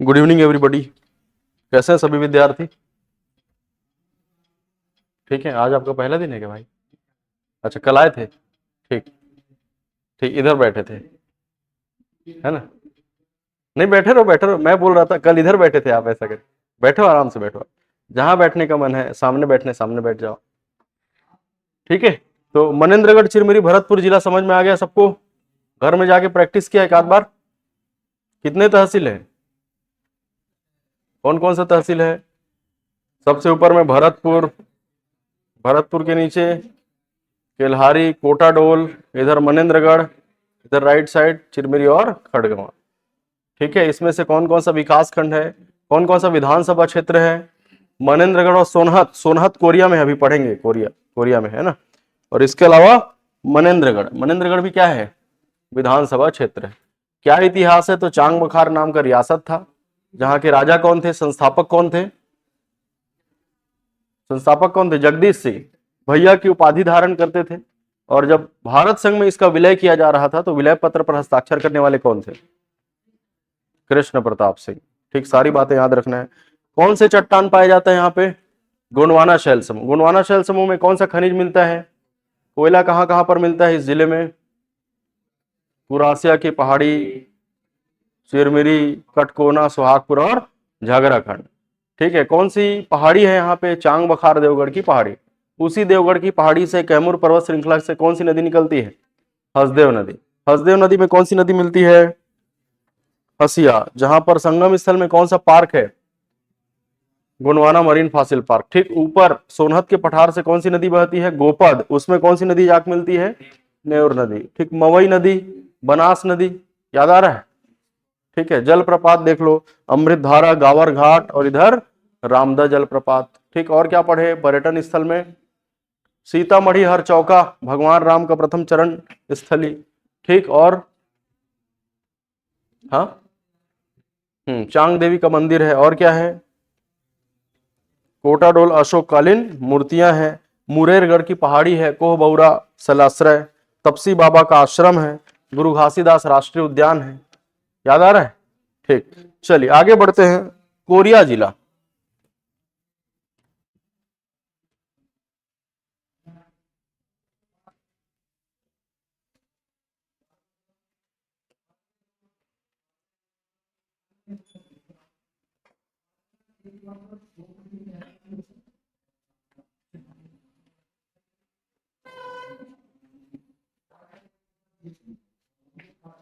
Good evening everybody. कैसे हैं सभी विद्यार्थी? ठीक है। आज आपका पहला दिन है क्या भाई? अच्छा, कल आए थे। ठीक। ठीक, इधर बैठे थे, है ना? नहीं, बैठे रहो बैठे रहो, मैं बोल रहा था कल इधर बैठे थे आप, ऐसा कर बैठो, आराम से बैठो। जहां बैठने का मन है, सामने बैठने सामने बैठ जाओ। ठीक है। तो मनेन्द्रगढ़ चिरमिरी भरतपुर जिला समझ में आ गया सबको? घर में जाके प्रैक्टिस किया एक आध बार? कितने तहसील है? कौन कौन सा तहसील है? सबसे ऊपर में भरतपुर, भरतपुर के नीचे केल्हारी, कोटाडोल, इधर मनेन्द्रगढ़, इधर राइट साइड चिरमिरी और खड़गवां। ठीक है। इसमें से कौन कौन सा विकास खंड है, कौन कौन सा विधानसभा क्षेत्र है? मनेन्द्रगढ़ और सोनहत। सोनहत कोरिया में अभी पढ़ेंगे, कोरिया कोरिया में है ना। और इसके अलावा मनेन्द्रगढ़, मनेन्द्रगढ़ भी क्या है? विधानसभा क्षेत्र है। क्या इतिहास है? तो चांग बखार नाम का रियासत था। जहां के राजा कौन थे, संस्थापक कौन थे? संस्थापक कौन थे? जगदीश सिंह भैया की उपाधि धारण करते थे। और जब भारत संघ में इसका विलय किया जा रहा था तो विलय पत्र पर हस्ताक्षर करने वाले कौन थे? कृष्ण प्रताप सिंह। ठीक, सारी बातें याद रखना है। कौन से चट्टान पाए जाते हैं यहाँ पे? गोंडवाना शैल समूह। गोंडवाना शैल समूह में कौन सा खनिज मिलता है? कोयला कहाँ कहाँ पर मिलता है इस जिले में? कुरासिया की पहाड़ी, चिरमिरी, कटकोना, सुहागपुर और झागराखंड। ठीक है। कौन सी पहाड़ी है यहाँ पे? चांग बखार देवगढ़ की पहाड़ी। उसी देवगढ़ की पहाड़ी से कैमूर पर्वत श्रृंखला से कौन सी नदी निकलती है? हसदेव नदी। हसदेव नदी में कौन सी नदी मिलती है? हसिया। जहां पर संगम स्थल में कौन सा पार्क है? Gondwana marine fossil park. ठीक, ऊपर सोनहत के पठार से कौन सी नदी बहती है? गोपद। उसमें कौन सी नदी जाके मिलती है? नेवर नदी। ठीक, मवई नदी, बनास नदी, याद आ रहा है? ठीक है। जलप्रपात देख लो, अमृतधारा, गावर घाट और इधर रामदा जलप्रपात। ठीक, और क्या पढ़े पर्यटन स्थल में? सीतामढ़ी हर चौका, भगवान राम का प्रथम चरण स्थली। ठीक, और हाँ, चांग देवी का मंदिर है। और क्या है? कोटाडोल अशोककालीन मूर्तियां हैं। मुरेरगढ़ की पहाड़ी है। कोहबौरा सलाश्रय, तपसी बाबा का आश्रम है। गुरु घासीदास राष्ट्रीय उद्यान है। याद आ रहा है? ठीक, चलिए आगे बढ़ते हैं। कोरिया जिला,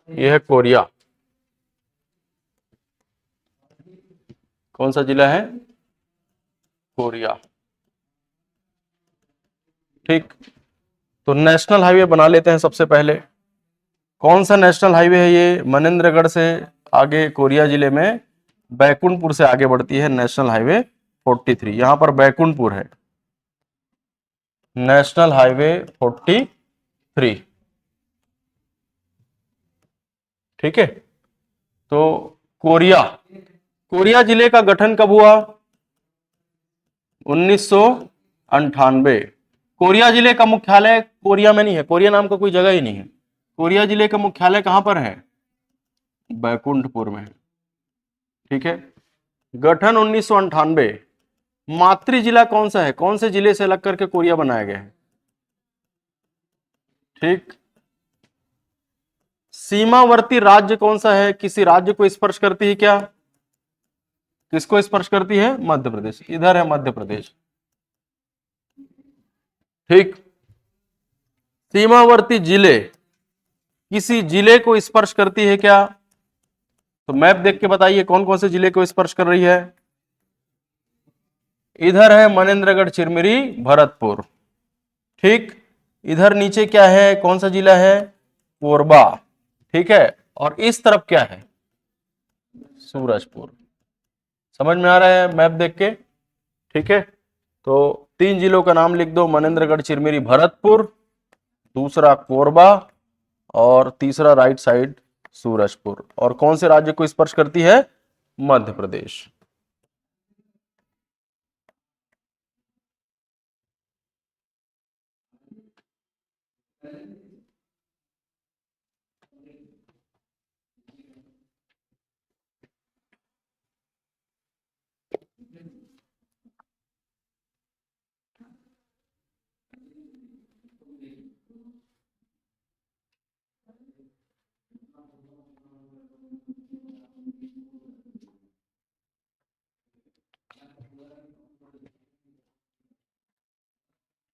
यह है कोरिया। कौन सा जिला है? कोरिया। ठीक, तो नेशनल हाईवे बना लेते हैं सबसे पहले। कौन सा नेशनल हाईवे है ये? मनेन्द्रगढ़ से आगे कोरिया जिले में बैकुंठपुर से आगे बढ़ती है नेशनल हाईवे 43। यहां पर बैकुंठपुर है, नेशनल हाईवे 43। ठीक है। तो कोरिया, कोरिया जिले का गठन कब हुआ? 1998। कोरिया जिले का मुख्यालय कोरिया में नहीं है, कोरिया नाम का कोई जगह ही नहीं है। कोरिया जिले का मुख्यालय कहां पर है? बैकुंठपुर में है। ठीक है। गठन 1998। मातृ जिला कौन सा है? कौन से जिले से अलग करके कोरिया बनाया गया है? ठीक। सीमावर्ती राज्य कौन सा है? किसी राज्य को स्पर्श करती है क्या? किसको स्पर्श करती है? मध्य प्रदेश। इधर है मध्य प्रदेश। ठीक। सीमावर्ती जिले किसी जिले को स्पर्श करती है क्या? तो मैप देख के बताइए कौन कौन से जिले को स्पर्श कर रही है। इधर है मनेन्द्रगढ़, चिरमिरी, भरतपुर। ठीक। इधर नीचे क्या है? कौन सा जिला है? कोरबा। ठीक है। और इस तरफ क्या है? सूरजपुर। समझ में आ रहा है मैप देख के? ठीक है। तो 3 जिलों का नाम लिख दो, मनेन्द्रगढ़, चिरमिरी, भरतपुर, दूसरा कोरबा और तीसरा राइट साइड सूरजपुर। और कौन से राज्य को स्पर्श करती है? मध्य प्रदेश।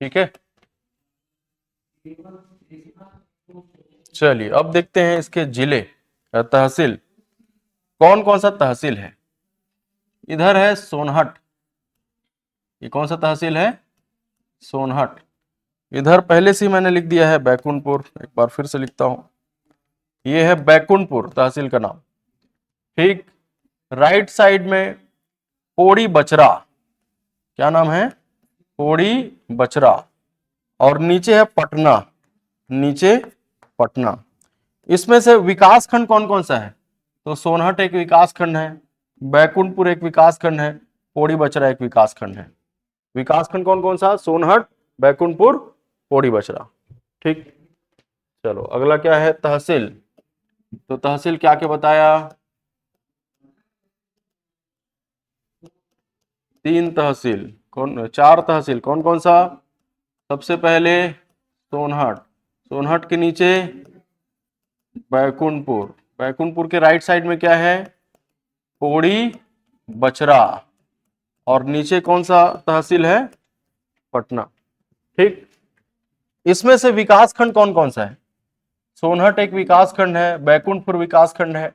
ठीक है, चलिए अब देखते हैं इसके जिले, तहसील। कौन कौन सा तहसील है? इधर है सोनहट, ये कौन सा तहसील है? सोनहट। इधर पहले से ही मैंने लिख दिया है बैकुंठपुर, एक बार फिर से लिखता हूं, ये है बैकुंठपुर तहसील का नाम। ठीक, राइट साइड में पोड़ी बचरा, क्या नाम है? पोड़ी बचरा। और नीचे है पटना, नीचे पटना। इसमें से विकास खंड कौन कौन सा है? तो सोनहट एक विकास खंड है, बैकुंठपुर एक विकास खंड है, पोड़ी बचरा एक विकास खंड है। विकास खंड कौन कौन सा? सोनहट, बैकुंठपुर, पोड़ी बचरा। ठीक, चलो अगला क्या है? तहसील। तो तहसील क्या क्या बताया? 3 तहसील, कौन? 4 तहसील, कौन कौन सा? सबसे पहले सोनहट, सोनहट के नीचे बैकुंठपुर, बैकुंठपुर के राइट साइड में क्या है? पोड़ी बचरा। और नीचे कौन सा तहसील है? पटना। ठीक, इसमें से विकास खंड कौन कौन सा है? सोनहट एक विकास खंड है, बैकुंठपुर विकास खंड है,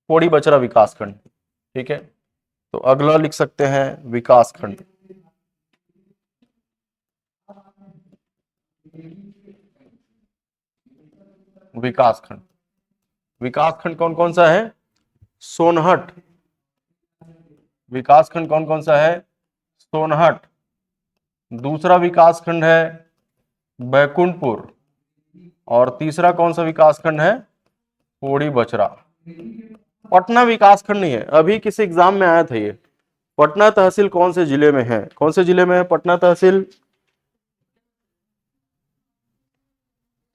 पोड़ी बचरा विकास खंड। ठीक है, तो अगला लिख सकते हैं विकास खंड। विकास खंड, विकास खंड कौन कौन सा है? सोनहट। विकास खंड कौन कौन सा है? सोनहट। दूसरा विकास खंड है बैकुंठपुर। और तीसरा कौन सा विकास खंड है? पोड़ी बचरा। पटना विकास खंड नहीं है, अभी किसी एग्जाम में आया था ये। पटना तहसील कौन से जिले में है? कौन से जिले में है पटना तहसील?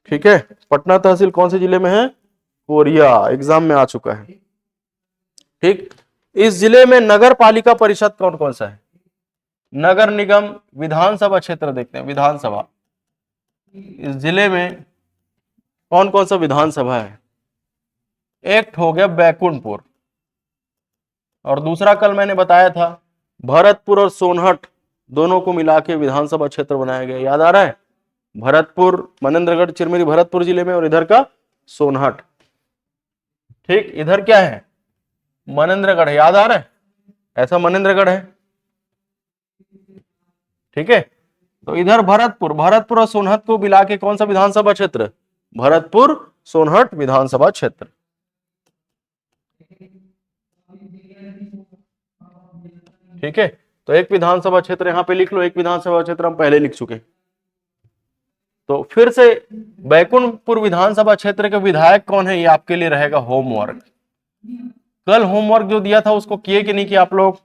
ठीक है, पटना तहसील कौन से जिले में है? कोरिया, एग्जाम में आ चुका है। ठीक, इस जिले में नगर पालिका परिषद कौन कौन सा है? नगर निगम, विधानसभा क्षेत्र देखते हैं, विधानसभा। इस जिले में कौन कौन सा विधानसभा है? एक हो गया बैकुंठपुर, और दूसरा कल मैंने बताया था भरतपुर और सोनहट दोनों को मिला के विधानसभा क्षेत्र बनाया गया, याद आ रहा है? भरतपुर, मनेन्द्रगढ़, चिरमिरी भरतपुर जिले में, और इधर का सोनहट। ठीक, इधर क्या है? मनेन्द्रगढ़, याद आ रहा है? ऐसा मनेन्द्रगढ़ है। ठीक है, तो इधर भरतपुर, भरतपुर और सोनहट को मिला के कौन सा विधानसभा क्षेत्र? भरतपुर सोनहट विधानसभा क्षेत्र। ठीक है, तो एक विधानसभा क्षेत्र यहां पे लिख लो, एक विधानसभा क्षेत्र हम पहले लिख चुके। तो फिर से बैकुंठपुर विधानसभा क्षेत्र के विधायक कौन है, ये आपके लिए रहेगा होमवर्क। कल होमवर्क जो दिया था उसको किए कि नहीं किया आप लोग?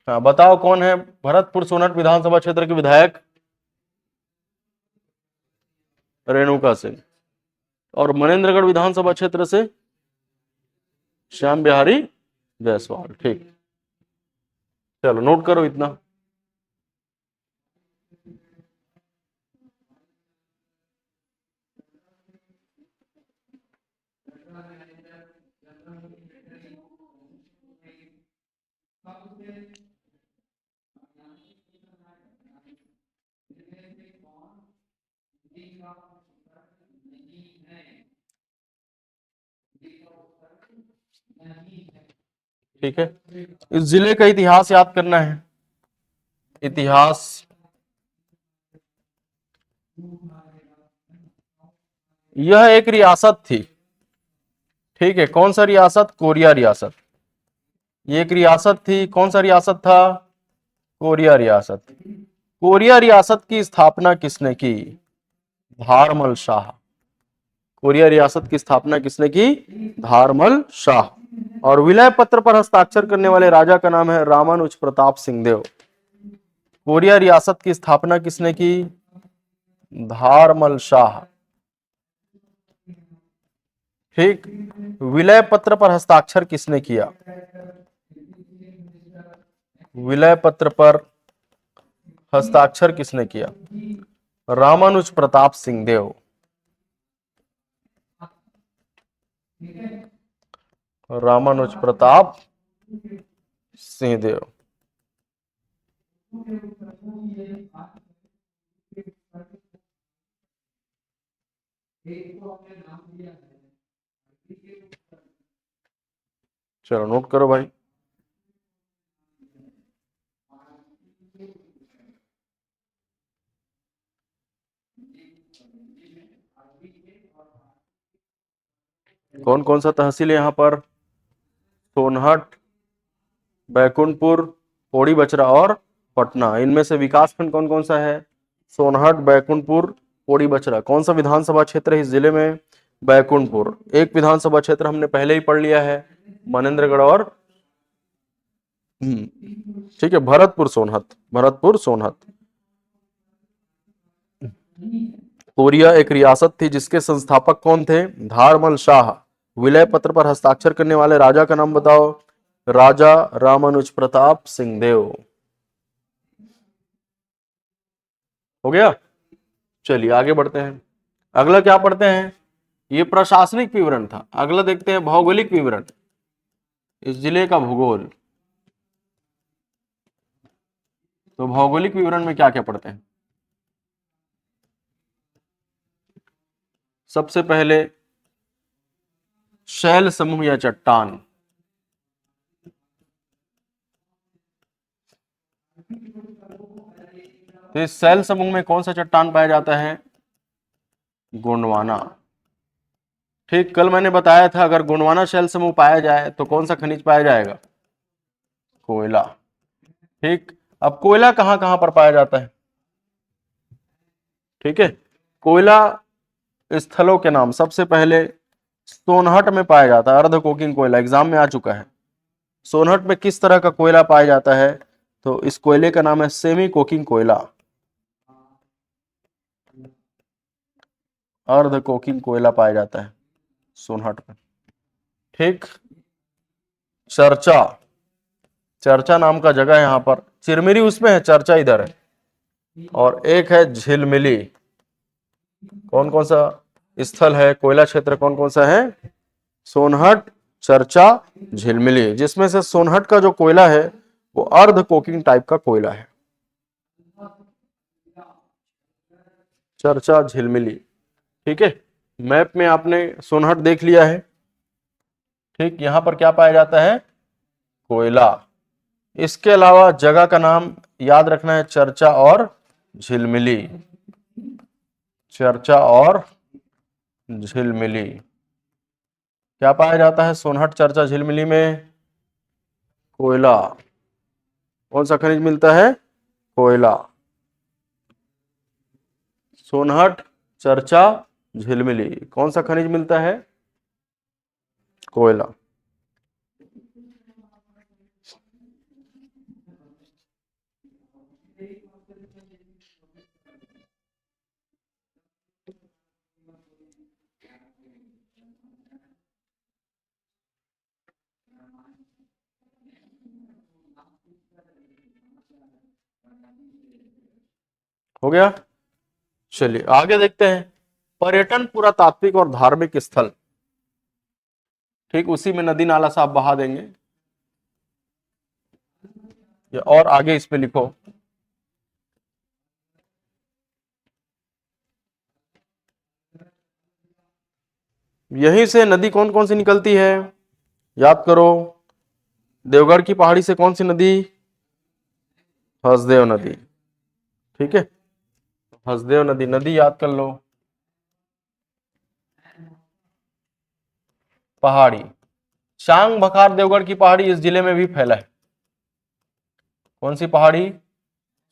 हाँ, बताओ कौन है भरतपुर सोनहट विधानसभा क्षेत्र के विधायक? रेणुका सिंह। और मनेन्द्रगढ़ विधानसभा क्षेत्र से श्याम बिहारी जायसवाल। ठीक, चलो नोट करो इतना। ठीक है, इस जिले का इतिहास याद करना है। इतिहास, यह एक रियासत थी। ठीक है, कौन सा रियासत? कोरिया रियासत। ये एक रियासत थी, कौन सा रियासत था? कोरिया रियासत। कोरिया रियासत की स्थापना किसने की? धारमल शाह। कोरिया रियासत की स्थापना किसने की? धारमल शाह। और विलय पत्र पर हस्ताक्षर करने वाले राजा का नाम है रामानुज प्रताप सिंहदेव। कोरिया रियासत की स्थापना किसने की? धारमल शाह। ठीक, विलय पत्र पर हस्ताक्षर किसने किया? विलय पत्र पर हस्ताक्षर किसने किया? रामानुज प्रताप सिंहदेव। रामानुज प्रताप सिंहदेव। चलो नोट करो भाई। कौन कौन सा तहसील है यहाँ पर? सोनहट, बैकुंठपुर, पौड़ी बचरा और पटना। इनमें से विकासखंड कौन कौन सा है? सोनहट, बैकुंठपुर, पौड़ी बचरा। कौन सा विधानसभा क्षेत्र है इस जिले में? बैकुंठपुर। एक विधानसभा क्षेत्र हमने पहले ही पढ़ लिया है, मनेन्द्रगढ़ और ठीक है, भरतपुर सोनहत, भरतपुर सोनहत। कोरिया एक रियासत थी जिसके संस्थापक कौन थे? धारमल शाह। विलय पत्र पर हस्ताक्षर करने वाले राजा का नाम बताओ? राजा रामानुज प्रताप सिंह देव। हो गया। चलिए आगे बढ़ते हैं। अगला क्या पढ़ते हैं? ये प्रशासनिक विवरण था। अगला देखते हैं भौगोलिक विवरण, इस जिले का भूगोल। तो भौगोलिक विवरण में क्या क्या पढ़ते हैं? सबसे पहले शैल समूह या चट्टान। तो इस शैल समूह में कौन सा चट्टान पाया जाता है? गोंडवाना। ठीक, कल मैंने बताया था अगर गोंडवाना शैल समूह पाया जाए तो कौन सा खनिज पाया जाएगा? कोयला। ठीक, अब कोयला कहां कहां पर पाया जाता है? ठीक है, कोयला स्थलों के नाम। सबसे पहले सोनहट में पाया जाता है, अर्ध कोकिंग कोयला, एग्जाम में आ चुका है। सोनहट में किस तरह का कोयला पाया जाता है? तो इस कोयले का नाम है सेमी कोकिंग कोयला, अर्ध कोकिंग कोयला पाया जाता है सोनहट में। ठीक, चर्चा, चर्चा नाम का जगह है यहाँ पर। चिरमिरी उसमें है, चर्चा इधर है। और एक है झिलमिली। कौन कौन सा स्थल है, कोयला क्षेत्र कौन कौन सा है? सोनहट, चर्चा, झिलमिली। जिसमें से सोनहट का जो कोयला है वो अर्ध कोकिंग टाइप का कोयला है। चर्चा, झिलमिली। ठीक है, मैप में आपने सोनहट देख लिया है। ठीक, यहां पर क्या पाया जाता है? कोयला। इसके अलावा जगह का नाम याद रखना है, चर्चा और झिलमिली। चर्चा और झिलमिली। क्या पाया जाता है सोनहट, चर्चा, झिलमिली में? कोयला। कौन सा खनिज मिलता है? कोयला। सोनहट, चर्चा, झिलमिली, कौन सा खनिज मिलता है? कोयला। हो गया। चलिए आगे देखते हैं, पर्यटन, पुरातात्विक और धार्मिक स्थल। ठीक, उसी में नदी नाला साहब बहा देंगे, या और आगे इस पे लिखो। यहीं से नदी कौन कौन सी निकलती है? याद करो, देवगढ़ की पहाड़ी से कौन सी नदी? हसदेव नदी। ठीक है, हसदेव नदी, नदी याद कर लो। पहाड़ी, चांग बखार देवगढ़ की पहाड़ी इस जिले में भी फैला है। कौन सी पहाड़ी?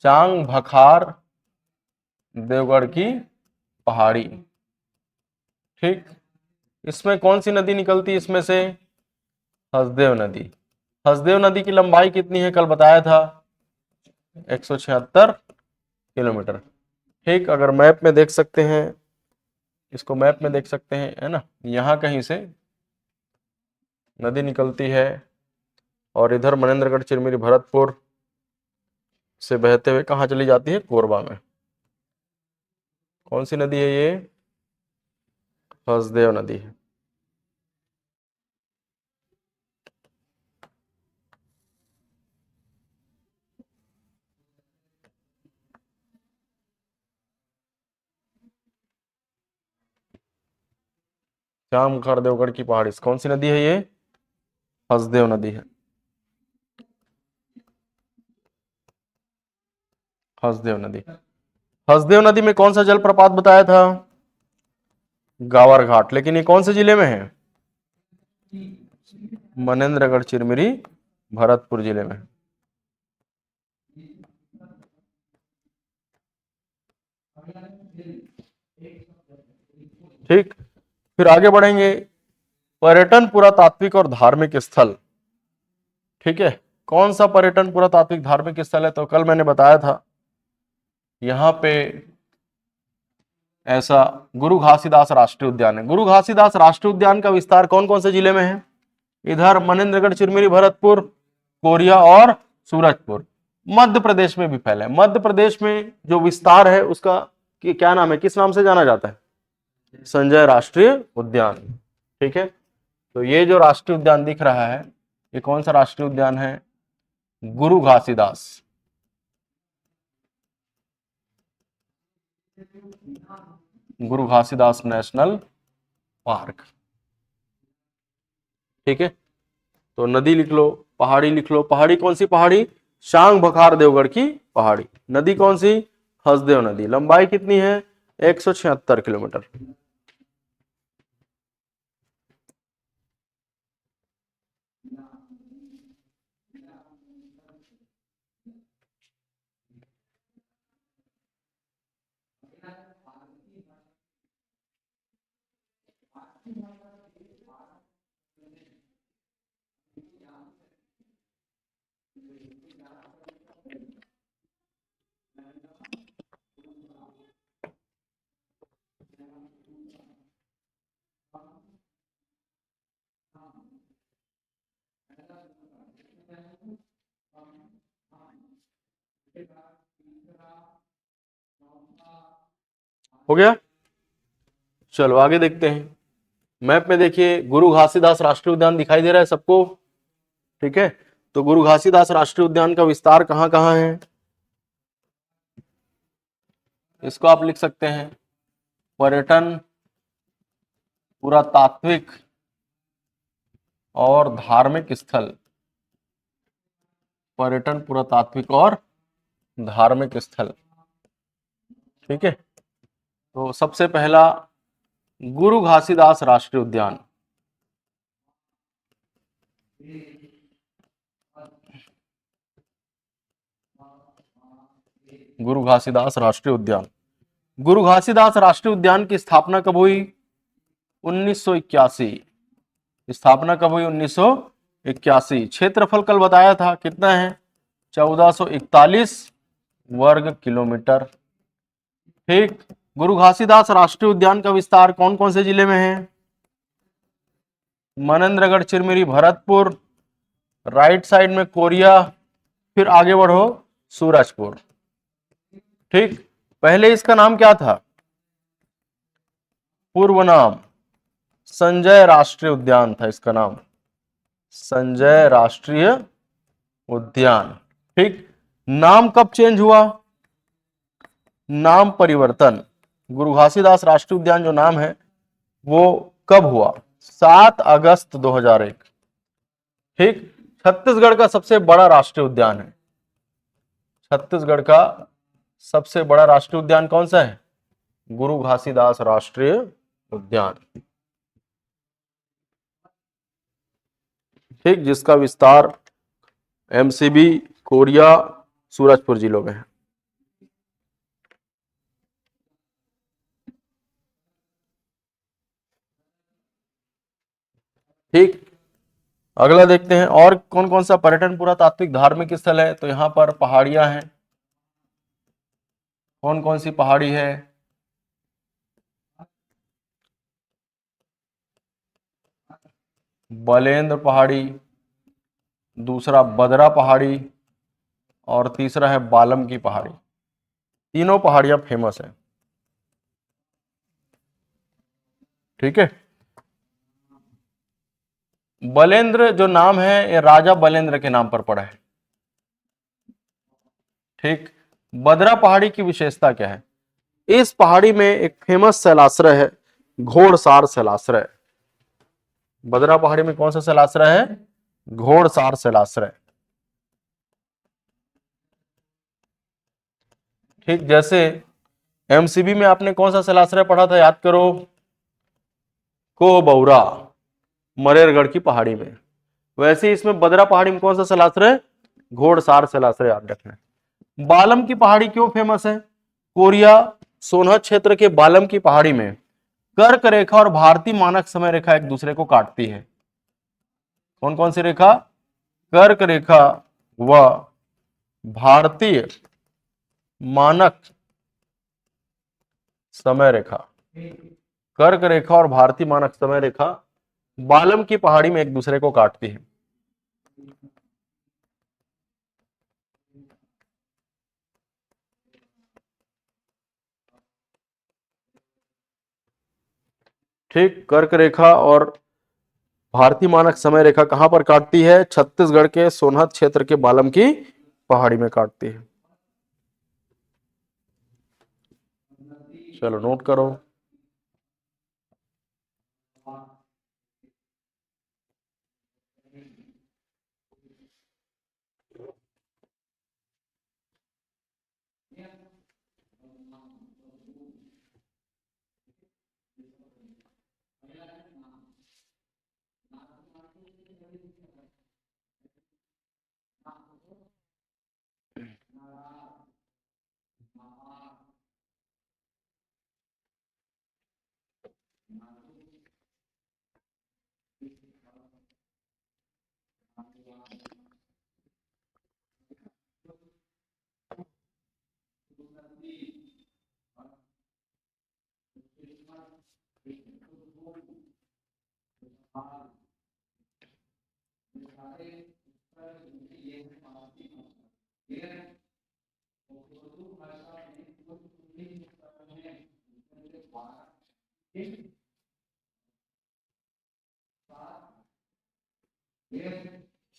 चांग बखार देवगढ़ की पहाड़ी। ठीक, इसमें कौन सी नदी निकलती है इसमें से? हसदेव नदी। हसदेव नदी की लंबाई कितनी है, कल बताया था? 176 किलोमीटर। ठीक, अगर मैप में देख सकते हैं, इसको मैप में देख सकते हैं, है ना, यहाँ कहीं से नदी निकलती है और इधर मनेन्द्रगढ़, चिरमिरी, भरतपुर से बहते हुए कहाँ चली जाती है? कोरबा में। कौन सी नदी है ये? हसदेव नदी है। चांग बखार देवगढ़ की पहाड़ी, कौन सी नदी है ये? हसदेव नदी है, हसदेव नदी। हसदेव नदी में कौन सा जलप्रपात बताया था? गावर घाट। लेकिन ये कौन से जिले में है? मनेन्द्रगढ़ चिरमिरी भरतपुर जिले में। ठीक, फिर आगे बढ़ेंगे। पर्यटन पुरातात्विक और धार्मिक स्थल, ठीक है, कौन सा पर्यटन पुरातात्विक धार्मिक स्थल है? तो कल मैंने बताया था यहां पे ऐसा गुरु घासीदास राष्ट्रीय उद्यान है। गुरु घासीदास राष्ट्रीय उद्यान का विस्तार कौन कौन से जिले में है? इधर मनेन्द्रगढ़ चिरमिरी भरतपुर, कोरिया और सूरजपुर। मध्य प्रदेश में भी फैला है। मध्य प्रदेश में जो विस्तार है उसका क्या नाम है, किस नाम से जाना जाता है? संजय राष्ट्रीय उद्यान। ठीक है, तो ये जो राष्ट्रीय उद्यान दिख रहा है ये कौन सा राष्ट्रीय उद्यान है? गुरु घासीदास। गुरु घासीदास नेशनल पार्क। ठीक है, तो नदी लिख लो, पहाड़ी लिख लो। पहाड़ी कौन सी पहाड़ी? चांग बखार देवगढ़ की पहाड़ी। नदी कौन सी? हसदेव नदी। लंबाई कितनी है? 176 किलोमीटर। हो गया, चलो आगे देखते हैं। मैप में देखिए गुरु घासीदास राष्ट्रीय उद्यान दिखाई दे रहा है सबको। ठीक है, तो गुरु घासीदास राष्ट्रीय उद्यान का विस्तार कहां कहां है? इसको आप लिख सकते हैं पर्यटन पुरातात्विक और धार्मिक स्थल। पर्यटन पुरातात्विक और धार्मिक स्थल। ठीक है, तो सबसे पहला गुरु घासीदास राष्ट्रीय उद्यान। गुरु घासीदास राष्ट्रीय उद्यान। गुरु घासीदास राष्ट्रीय उद्यान की स्थापना कब हुई? 1981। स्थापना कब हुई? 1981। क्षेत्रफल कल बताया था कितना है? 1441 वर्ग किलोमीटर। ठीक, गुरु घासीदास राष्ट्रीय उद्यान का विस्तार कौन कौन से जिले में है? मनेन्द्रगढ़ चिरमिरी भरतपुर, राइट साइड में कोरिया, फिर आगे बढ़ो सूरजपुर। ठीक, पहले इसका नाम क्या था? पूर्व नाम संजय राष्ट्रीय उद्यान था इसका नाम, संजय राष्ट्रीय उद्यान। ठीक, नाम कब चेंज हुआ? नाम परिवर्तन। गुरु घासीदास राष्ट्रीय उद्यान जो नाम है वो कब हुआ? 7 अगस्त 2001। ठीक, छत्तीसगढ़ का सबसे बड़ा राष्ट्रीय उद्यान है। छत्तीसगढ़ का सबसे बड़ा राष्ट्रीय उद्यान कौन सा है? गुरु घासीदास राष्ट्रीय उद्यान। ठीक, जिसका विस्तार एमसीबी, कोरिया, सूरजपुर जिलों में है। ठीक, अगला देखते हैं और कौन कौन सा पर्यटन पुरातात्विक धार्मिक स्थल है। तो यहां पर पहाड़ियां हैं। कौन कौन सी पहाड़ी है? बलेंद्र पहाड़ी, दूसरा बदरा पहाड़ी और तीसरा है बालम की पहाड़ी। तीनों पहाड़ियां फेमस है। ठीक है, बलेंद्र जो नाम है ये राजा बलेंद्र के नाम पर पड़ा है। ठीक, बदरा पहाड़ी की विशेषता क्या है? इस पहाड़ी में एक फेमस शैलाश्रय है, घोड़सार शैलाश्रय। बदरा पहाड़ी में कौन सा शैलाश्रय है? घोड़सार शैलाश्रय। ठीक, जैसे एमसीबी में आपने कौन सा शैलाश्रय पढ़ा था, याद करो, कोहबौरा, मरेरगढ़ की पहाड़ी में। वैसे ही इसमें बदरा पहाड़ी में कौन सा शैलाश्रय? घोड़सार शैलाश्रय, याद रखना है। बालम की पहाड़ी क्यों फेमस है? कोरिया सोनहत क्षेत्र के बालम की पहाड़ी में कर्क रेखा और भारतीय मानक समय रेखा एक दूसरे को काटती है। कौन कौन सी रेखा? कर्क रेखा व भारतीय मानक समय रेखा। कर्क रेखा और भारतीय मानक समय रेखा बालम की पहाड़ी में एक दूसरे को काटती है। ठीक, कर्क रेखा और भारतीय मानक समय रेखा कहां पर काटती है? छत्तीसगढ़ के सोनहत क्षेत्र के बालम की पहाड़ी में काटती है। चलो नोट करो।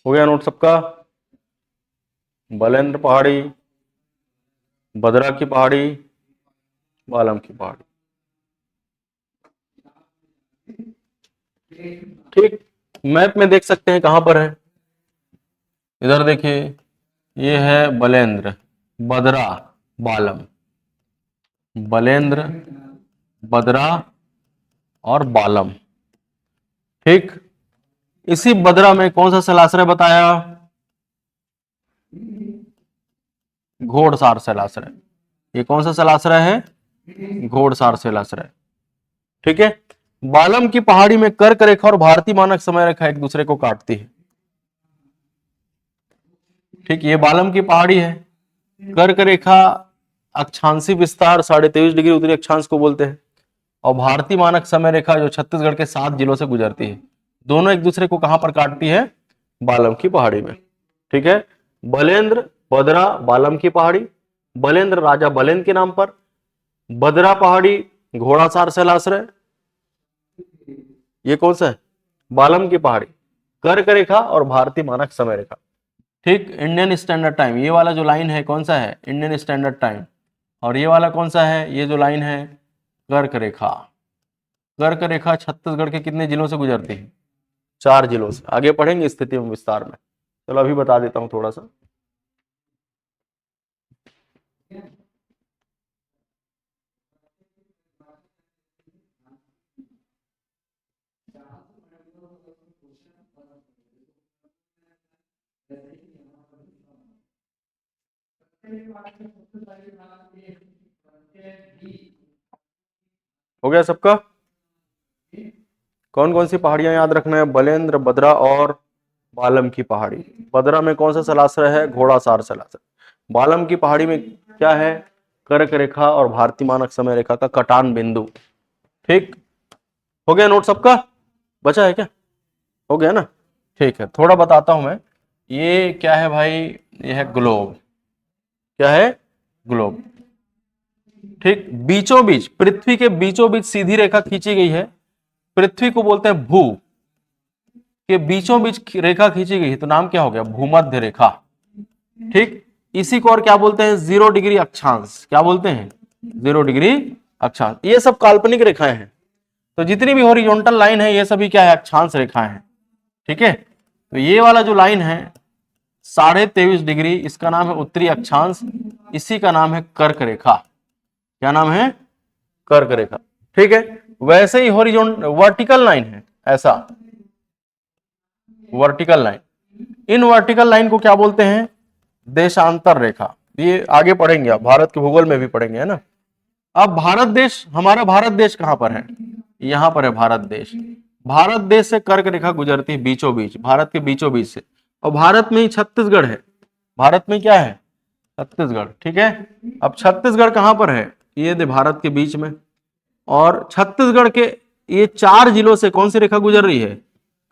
हो गया नोट सबका? बलेंद्र पहाड़ी, बदरा की पहाड़ी, बालम की पहाड़ी। ठीक, मैप में देख सकते हैं कहां पर है। इधर देखिए, ये है बलेंद्र, बदरा, बालम। बलेंद्र, बदरा और बालम। ठीक, इसी बदरा में कौन सा शैलाश्रय बताया? घोड़सार शैलाश्रय। ये कौन सा शैलाश्रय है? घोड़सार शैलाश्रय। ठीक है। बालम की पहाड़ी में कर्क रेखा और भारतीय मानक समय रेखा एक दूसरे को काटती है। ठीक, ये बालम की पहाड़ी है। कर्क रेखा अक्षांशी विस्तार 23.5 डिग्री उत्तरी अक्षांश को बोलते हैं, और भारतीय मानक समय रेखा जो छत्तीसगढ़ के 7 जिलों से गुजरती है, दोनों एक दूसरे को कहां पर काटती है? बालम की पहाड़ी में। ठीक है, बलेंद्र, बदरा, बालम की पहाड़ी। बलेंद्र राजा बलेंद्र के नाम पर, बदरा पहाड़ी घोड़ासार शैलाश्रय, ये कौन सा है? बालम की पहाड़ी, कर्क रेखा और भारतीय मानक समय रेखा। ठीक, इंडियन स्टैंडर्ड टाइम, ये वाला जो लाइन है कौन सा है? Indian standard time. और ये वाला कौन सा है? ये जो लाइन है कर्क रेखा। कर्क रेखा छत्तीसगढ़ के कितने जिलों से गुजरती है? 4 जिलों से। आगे पढ़ेंगे स्थिति में विस्तार में, चलो अभी बता देता हूं थोड़ा सा। हो गया सबका? कौन कौन सी पहाड़ियां याद रखना है? बलेंद्र, बदरा और बालम की पहाड़ी। बदरा में कौन सा शैलाश्रय है? घोड़ासार शैलाश्रय। बालम की पहाड़ी में क्या है? कर्क रेखा और भारतीय मानक समय रेखा का कटान बिंदु। ठीक, हो गया नोट सबका? बचा है क्या? हो गया ना? ठीक है, थोड़ा बताता हूं मैं। ये क्या है भाई? ये है ग्लोब। क्या है? ग्लोब। ठीक, बीचों बीच, पृथ्वी के बीचों बीच सीधी रेखा खींची गई है। पृथ्वी को बोलते हैं भू के बीचों बीच रेखा खींची गई है, तो नाम क्या हो गया? भूमध्य रेखा। ठीक, इसी को और क्या बोलते हैं? 0 डिग्री अक्षांश। क्या बोलते हैं? 0 डिग्री अक्षांश। ये सब काल्पनिक रेखाएं हैं। तो जितनी भी हॉरिजॉन्टल लाइन है ये सभी क्या है, अक्षांश रेखाएं हैं। ठीक है, तो ये वाला जो लाइन है 23.5 डिग्री, इसका नाम है उत्तरी अक्षांश, इसी का नाम है कर्क रेखा। क्या नाम है, कर्क रेखा। ठीक है, वैसे ही हॉरिजॉन्टल वर्टिकल लाइन है ऐसा, vertical line, in vertical line को क्या बोलते हैं, देशांतर रेखा। ये आगे पढ़ेंगे आप, भारत के भूगोल में भी पढ़ेंगे, है ना। अब भारत देश, हमारा भारत देश कहां पर है, यहां पर है भारत देश। भारत देश से कर्क रेखा गुजरती है बीचों बीच, भारत के बीचों बीच से, और भारत में ही छत्तीसगढ़ है, भारत में क्या है, छत्तीसगढ़। ठीक है, अब छत्तीसगढ़ कहां पर है, ये दे भारत के बीच में, और छत्तीसगढ़ के ये 4 जिलों से कौन सी रेखा गुजर रही है,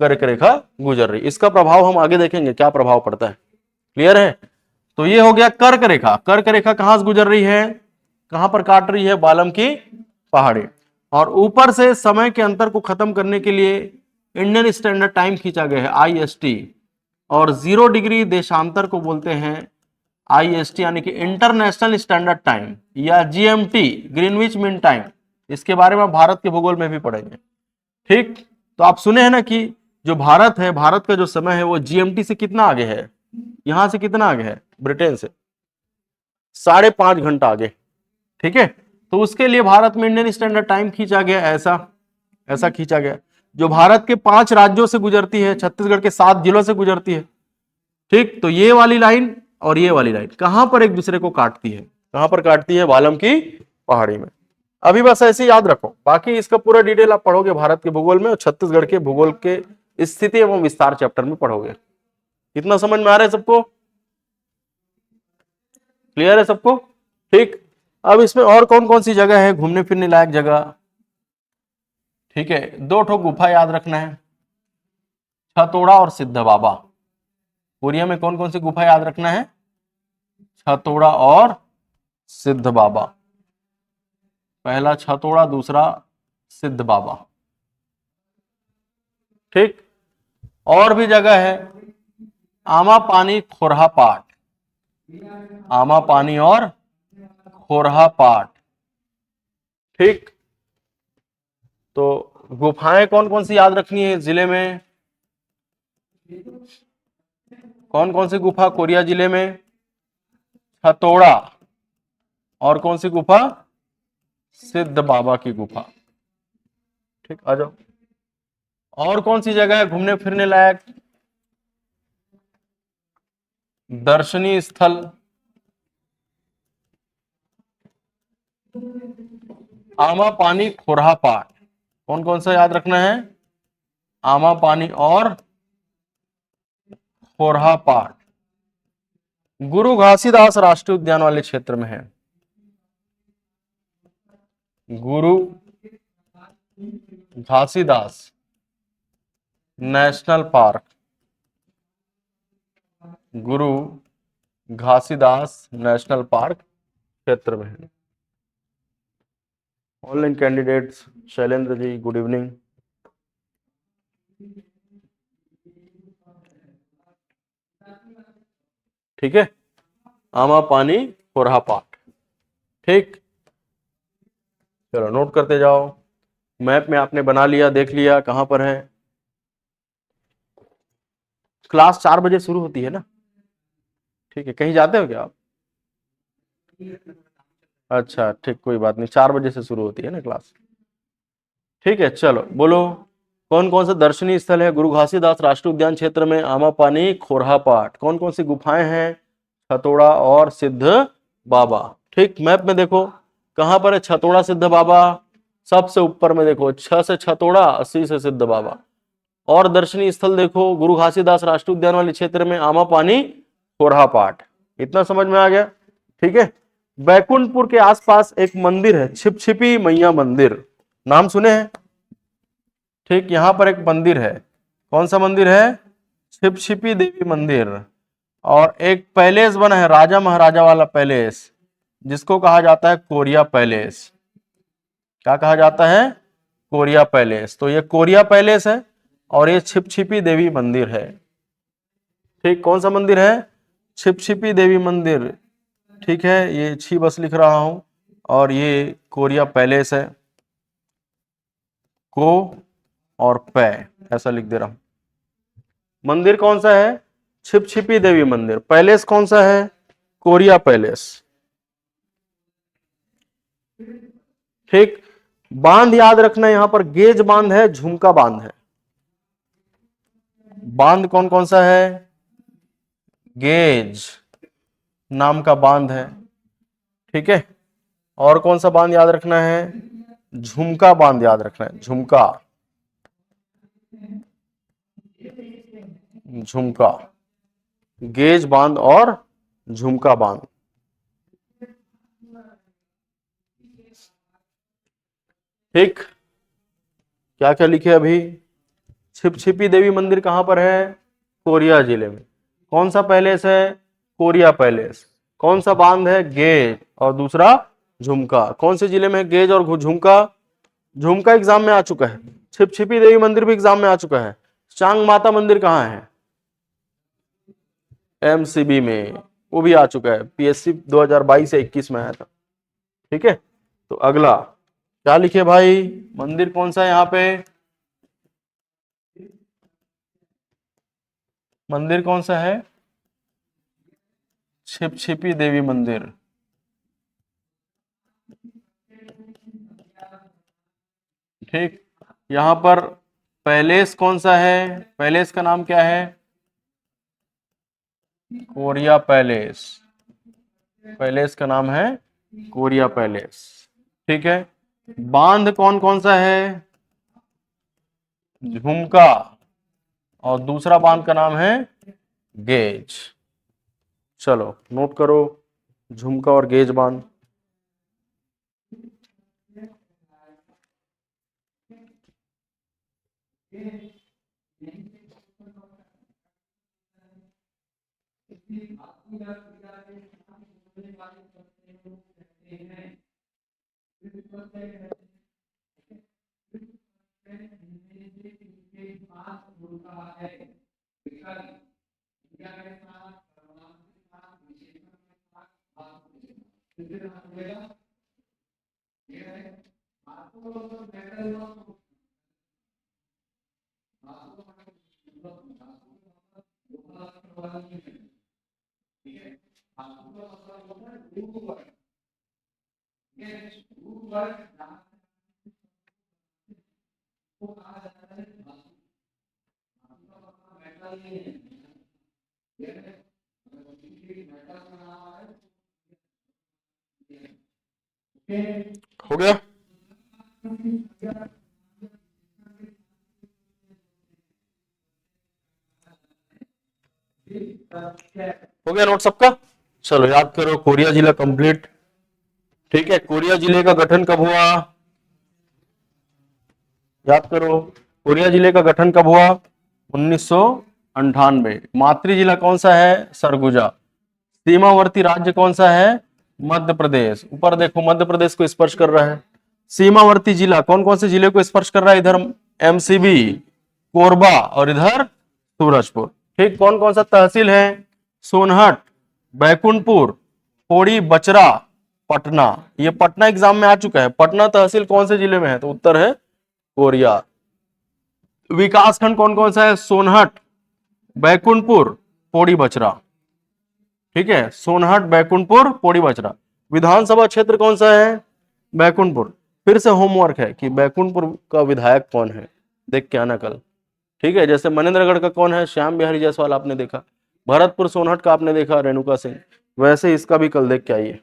कर्क रेखा गुजर रही है। इसका प्रभाव हम आगे देखेंगे क्या प्रभाव पड़ता है, क्लियर है। तो ये हो गया कर्क रेखा। कर्क रेखा कहां से गुजर रही है, कहां पर काट रही है, बालम की पहाड़ी, और ऊपर से समय के अंतर को खत्म करने के लिए इंडियन स्टैंडर्ड टाइम खींचा गया है IST, और 0 डिग्री देशांतर को बोलते हैं IST, यानी कि इंटरनेशनल स्टैंडर्ड टाइम, या GMT, ग्रीनविच मीन टाइम। इसके बारे में भारत के भूगोल में भी पढ़ेंगे। ठीक, तो आप सुने हैं ना कि जो भारत है, भारत का जो समय है वो GMT से कितना आगे है, यहां से कितना आगे है, ब्रिटेन से 5.5 घंटा आगे। ठीक है, तो उसके लिए भारत में इंडियन स्टैंडर्ड टाइम खींचा गया, ऐसा खींचा गया, जो भारत के 5 राज्यों से गुजरती है, छत्तीसगढ़ के 7 जिलों से गुजरती है। ठीक, तो ये वाली लाइन और ये वाली लाइन कहां पर एक दूसरे को काटती है, कहां पर काटती है, बालम की पहाड़ी में। अभी बस ऐसे याद रखो, बाकी इसका पूरा डिटेल आप पढ़ोगे भारत के भूगोल में, और छत्तीसगढ़ के भूगोल के स्थिति एवं विस्तार चैप्टर में पढ़ोगे। इतना समझ में आ रहा है सबको, क्लियर है सबको। ठीक, अब इसमें और कौन कौन सी जगह है घूमने फिरने लायक जगह। ठीक है, 2 ठो गुफा याद रखना है, छतोड़ा और सिद्ध बाबा। कोरिया में कौन कौन सी गुफा याद रखना है, छतोड़ा और सिद्ध बाबा। पहला छतोड़ा, दूसरा सिद्ध बाबा। ठीक, और भी जगह है, आमा पानी खोरहा पाट, आमा पानी और खोरहा पाट। ठीक, तो गुफाएं कौन कौन सी याद रखनी है जिले में, कौन कौन सी गुफा कोरिया जिले में, छतोड़ा, और कौन सी गुफा, सिद्ध बाबा की गुफा। ठीक, आ जाओ। और कौन सी जगह है घूमने फिरने लायक, दर्शनीय स्थल, आमा पानी खोरहा पाट। कौन कौन सा याद रखना है, आमा पानी और खोरहा पाट। गुरु घासीदास राष्ट्रीय उद्यान वाले क्षेत्र में है, गुरु घासीदास नेशनल पार्क, गुरु घासीदास नेशनल पार्क क्षेत्र में है। Online candidates, Shailendra ji good evening. ठीक है, आमा पानी खोरहा पाट। ठीक, चलो नोट करते जाओ। मैप में आपने बना लिया, देख लिया कहां पर है। क्लास 4 बजे शुरू होती है ना, ठीक है, कहीं जाते हो क्या आप, अच्छा ठीक, कोई बात नहीं, 4 बजे से शुरू होती है ना क्लास। ठीक है, चलो बोलो, कौन कौन से दर्शनीय स्थल है गुरु घासीदास राष्ट्रीय उद्यान क्षेत्र में, आमा पानी खोरहा पाट। कौन कौन सी गुफाएं हैं, छतोड़ा और सिद्ध बाबा। ठीक, मैप में देखो कहां पर है छतोड़ा सिद्ध बाबा, सबसे ऊपर में देखो, 6 से छतोड़ा, 80 से सिद्ध बाबा। और दर्शनीय स्थल देखो गुरु घासीदास राष्ट्रीय उद्यान वाले क्षेत्र में, आमा पानी खोरहा पाट। इतना समझ में आ गया। ठीक है, बैकुंठपुर के आसपास एक मंदिर है, छिपछिपी मैया मंदिर, नाम सुने हैं। ठीक, यहां पर एक मंदिर है, कौन सा मंदिर है, छिपछिपी देवी मंदिर। और एक पैलेस बना है, राजा महाराजा वाला पैलेस, जिसको कहा जाता है कोरिया पैलेस। क्या कहा जाता है, कोरिया पैलेस। तो ये कोरिया पैलेस है, और ये छिपछिपी देवी मंदिर है। ठीक, कौन सा मंदिर है, छिपछिपी देवी मंदिर। ठीक है, ये छी बस लिख रहा हूं, और ये कोरिया पैलेस है। को और पै, ऐसा लिख दे रहा हूं। मंदिर कौन सा है? छिप छिपी देवी मंदिर। पैलेस कौन सा है? Korea palace. ठीक। बांध याद रखना, यहां पर गेज बांध है, झुमका बांध है। बांध कौन कौन सा है? गेज नाम का बांध है। ठीक है। और कौन सा बांध याद रखना है? झुमका बांध याद रखना है, झुमका। झुमका, गेज बांध और झुमका बांध। ठीक। क्या क्या लिखे अभी? छिप छिपी देवी मंदिर कहां पर है? कोरिया जिले में। कौन सा पैलेस है? Korea palace. कौन सा बांध है? गेज। और दूसरा झुमका। कौन से जिले में है गेज और झुमका? झुमका एग्जाम में आ चुका है। छिप छिपी देवी मंदिर भी एग्जाम में आ चुका है। चांग माता मंदिर कहां है? एमसीबी में, वो भी आ चुका है, पीएससी 2022 से 21 में आया था। ठीक है। तो अगला क्या लिखे भाई? मंदिर कौन सा है यहाँ पे? मंदिर कौन सा है? छिप छिपी देवी मंदिर। ठीक। यहां पर पैलेस कौन सा है? पैलेस का नाम क्या है? Korea palace. पैलेस का नाम है कोरिया पैलेस। ठीक है। बांध कौन कौन सा है? झुमका। और दूसरा बांध का नाम है गेज। चलो नोट करो, झुमका और गेज बांध। हो गया? हो गया नोट सबका? चलो याद करो, कोरिया जिला कंप्लीट। ठीक है। कोरिया जिले का गठन कब हुआ? याद करो, कोरिया जिले का गठन कब हुआ? 1998। मातृ जिला कौन सा है? सरगुजा। सीमावर्ती राज्य कौन सा है? मध्य प्रदेश। ऊपर देखो, मध्य प्रदेश को स्पर्श कर रहा है। सीमावर्ती जिला कौन कौन से जिले को स्पर्श कर रहा है? इधर एमसीबी, कोरबा, और इधर सूरजपुर। ठीक। कौन कौन सा तहसील है? सोनहट, बैकुंठपुर, पौड़ी, बचरा, पटना। ये पटना एग्जाम में आ चुका है। पटना तहसील कौन से जिले में है? तो उत्तर है कोरिया। विकास खंड कौन कौन सा है? सोनहट, बैकुंठपुर, पौड़ी, बचरा। ठीक है। सोनहट, बैकुंठपुर, पौड़ी, बचरा। विधानसभा क्षेत्र कौन सा है? बैकुंठपुर। फिर से होमवर्क है कि बैकुंठपुर का विधायक कौन है, देख के आना कल। ठीक है। जैसे मनेन्द्रगढ़ का कौन है? श्याम बिहारी जायसवाल आपने देखा। भरतपुर सोनहट का आपने देखा रेणुका सिंह। वैसे इसका भी कल देख के आइए,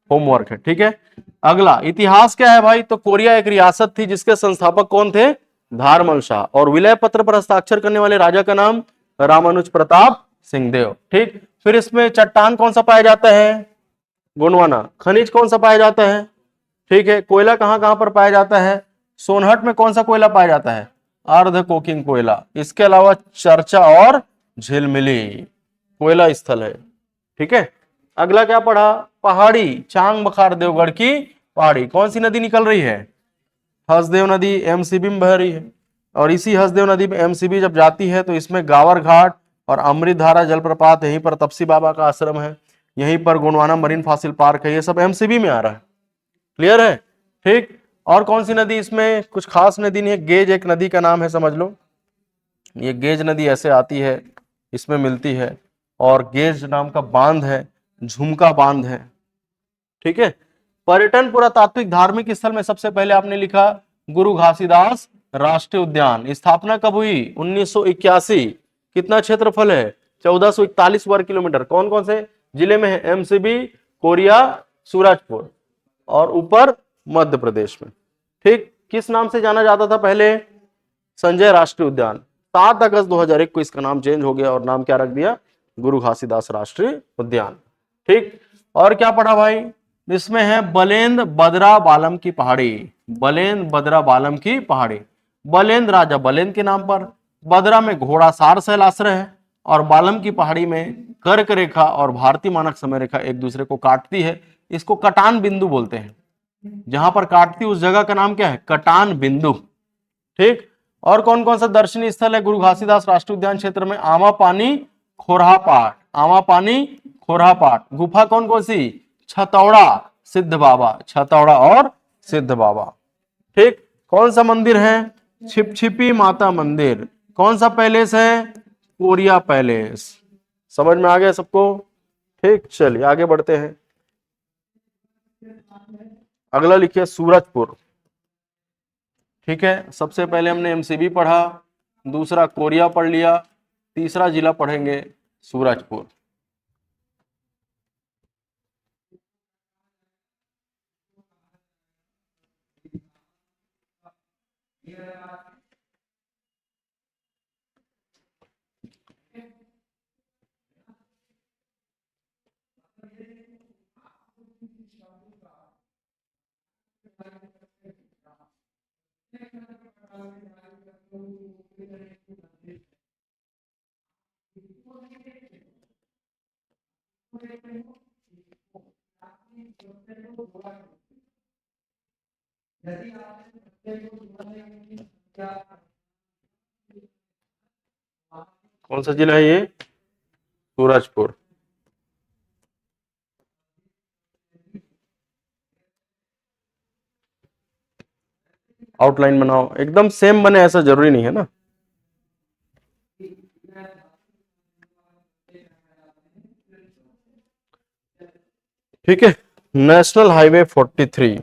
होमवर्क है। ठीक है। अगला इतिहास क्या है भाई? तो कोरिया एक रियासत थी जिसके संस्थापक कौन थे? धारमल शाह। और विलय पत्र पर हस्ताक्षर करने वाले राजा का नाम? रामानुज प्रताप सिंहदेव। ठीक। फिर इसमें चट्टान कौन सा पाया जाता है? गोंडवाना। खनिज कौन सा पाया जाता है? ठीक है। कोयला कहां कहां पर पाया जाता है? सोनहट में कौन सा कोयला पाया जाता है? अर्ध कोकिंग कोयला। इसके अलावा चर्चा और झिलमिली कोयला स्थल है। ठीक है। अगला क्या पढ़ा? पहाड़ी, चांग बखार देवगढ़ की पहाड़ी। कौन सी नदी निकल रही है? हसदेव नदी एमसीबी में बह रही है। और इसी हसदेव नदी में एमसीबी जब जाती है तो इसमें गावर घाट और अमृतधारा जलप्रपात, यहीं पर तपसी बाबा का आश्रम है, यहीं पर गोंडवाना मरीन फासिल पार्क है, ये सब एमसीबी में आ रहा है। क्लियर है? ठीक। और कौन सी नदी इसमें कुछ खास नदी नहीं है, गेज एक नदी का नाम है, समझ लो। ये गेज नदी ऐसे आती है, इसमें मिलती है, और गेज नाम का बांध है, झुमका बांध है। ठीक है। पर्यटन पुरातात्विक धार्मिक स्थल में सबसे पहले आपने लिखा गुरु घासीदास राष्ट्रीय उद्यान। स्थापना कब हुई? 1981। कितना क्षेत्रफल है? 1441 वर्ग किलोमीटर। कौन कौन से जिले में है? एमसीबी, कोरिया, सूरजपुर, और ऊपर मध्य प्रदेश में। ठीक। किस नाम से जाना जाता था पहले? संजय राष्ट्रीय उद्यान। 7 अगस्त 2001 को इसका नाम चेंज हो गया और नाम क्या रख दिया? गुरु घासीदास राष्ट्रीय उद्यान। ठीक। और क्या पढ़ा भाई? इसमें है बलेंद्र बदरा बालम की पहाड़ी। बलेंद्र बदरा बालम की पहाड़ी। बलेंद्र राजा बलेंद्र के नाम पर, बदरा में घोड़ासार शैलाश्रय है, और बालम की पहाड़ी में कर्क रेखा और भारतीय मानक समय रेखा एक दूसरे को काटती है। इसको कटान बिंदु बोलते हैं। जहां पर काटती उस जगह का नाम क्या है? कटान बिंदु। ठीक। और कौन कौन सा दर्शनीय स्थल है गुरु घासीदास राष्ट्रीय उद्यान क्षेत्र में? आमा पानी, खोरहा पाट। आमा पानी, खोरहा पाट। गुफा कौन कौन सी? छतौड़ा, सिद्ध बाबा। छतौड़ा और सिद्ध बाबा। ठीक। कौन सा मंदिर है? छिपछिपी माता मंदिर। कौन सा पैलेस है? Korea palace. समझ में आ गया सबको? ठीक। चलिए आगे बढ़ते हैं। अगला लिखिए सूरजपुर। ठीक है। सबसे पहले हमने एमसीबी पढ़ा, दूसरा कोरिया पढ़ लिया, तीसरा जिला पढ़ेंगे सूरजपुर। कौन सा जिला है ये? सूरजपुर। आउटलाइन बनाओ, एकदम सेम बने ऐसा जरूरी नहीं है ना। ठीक है। National highway 43।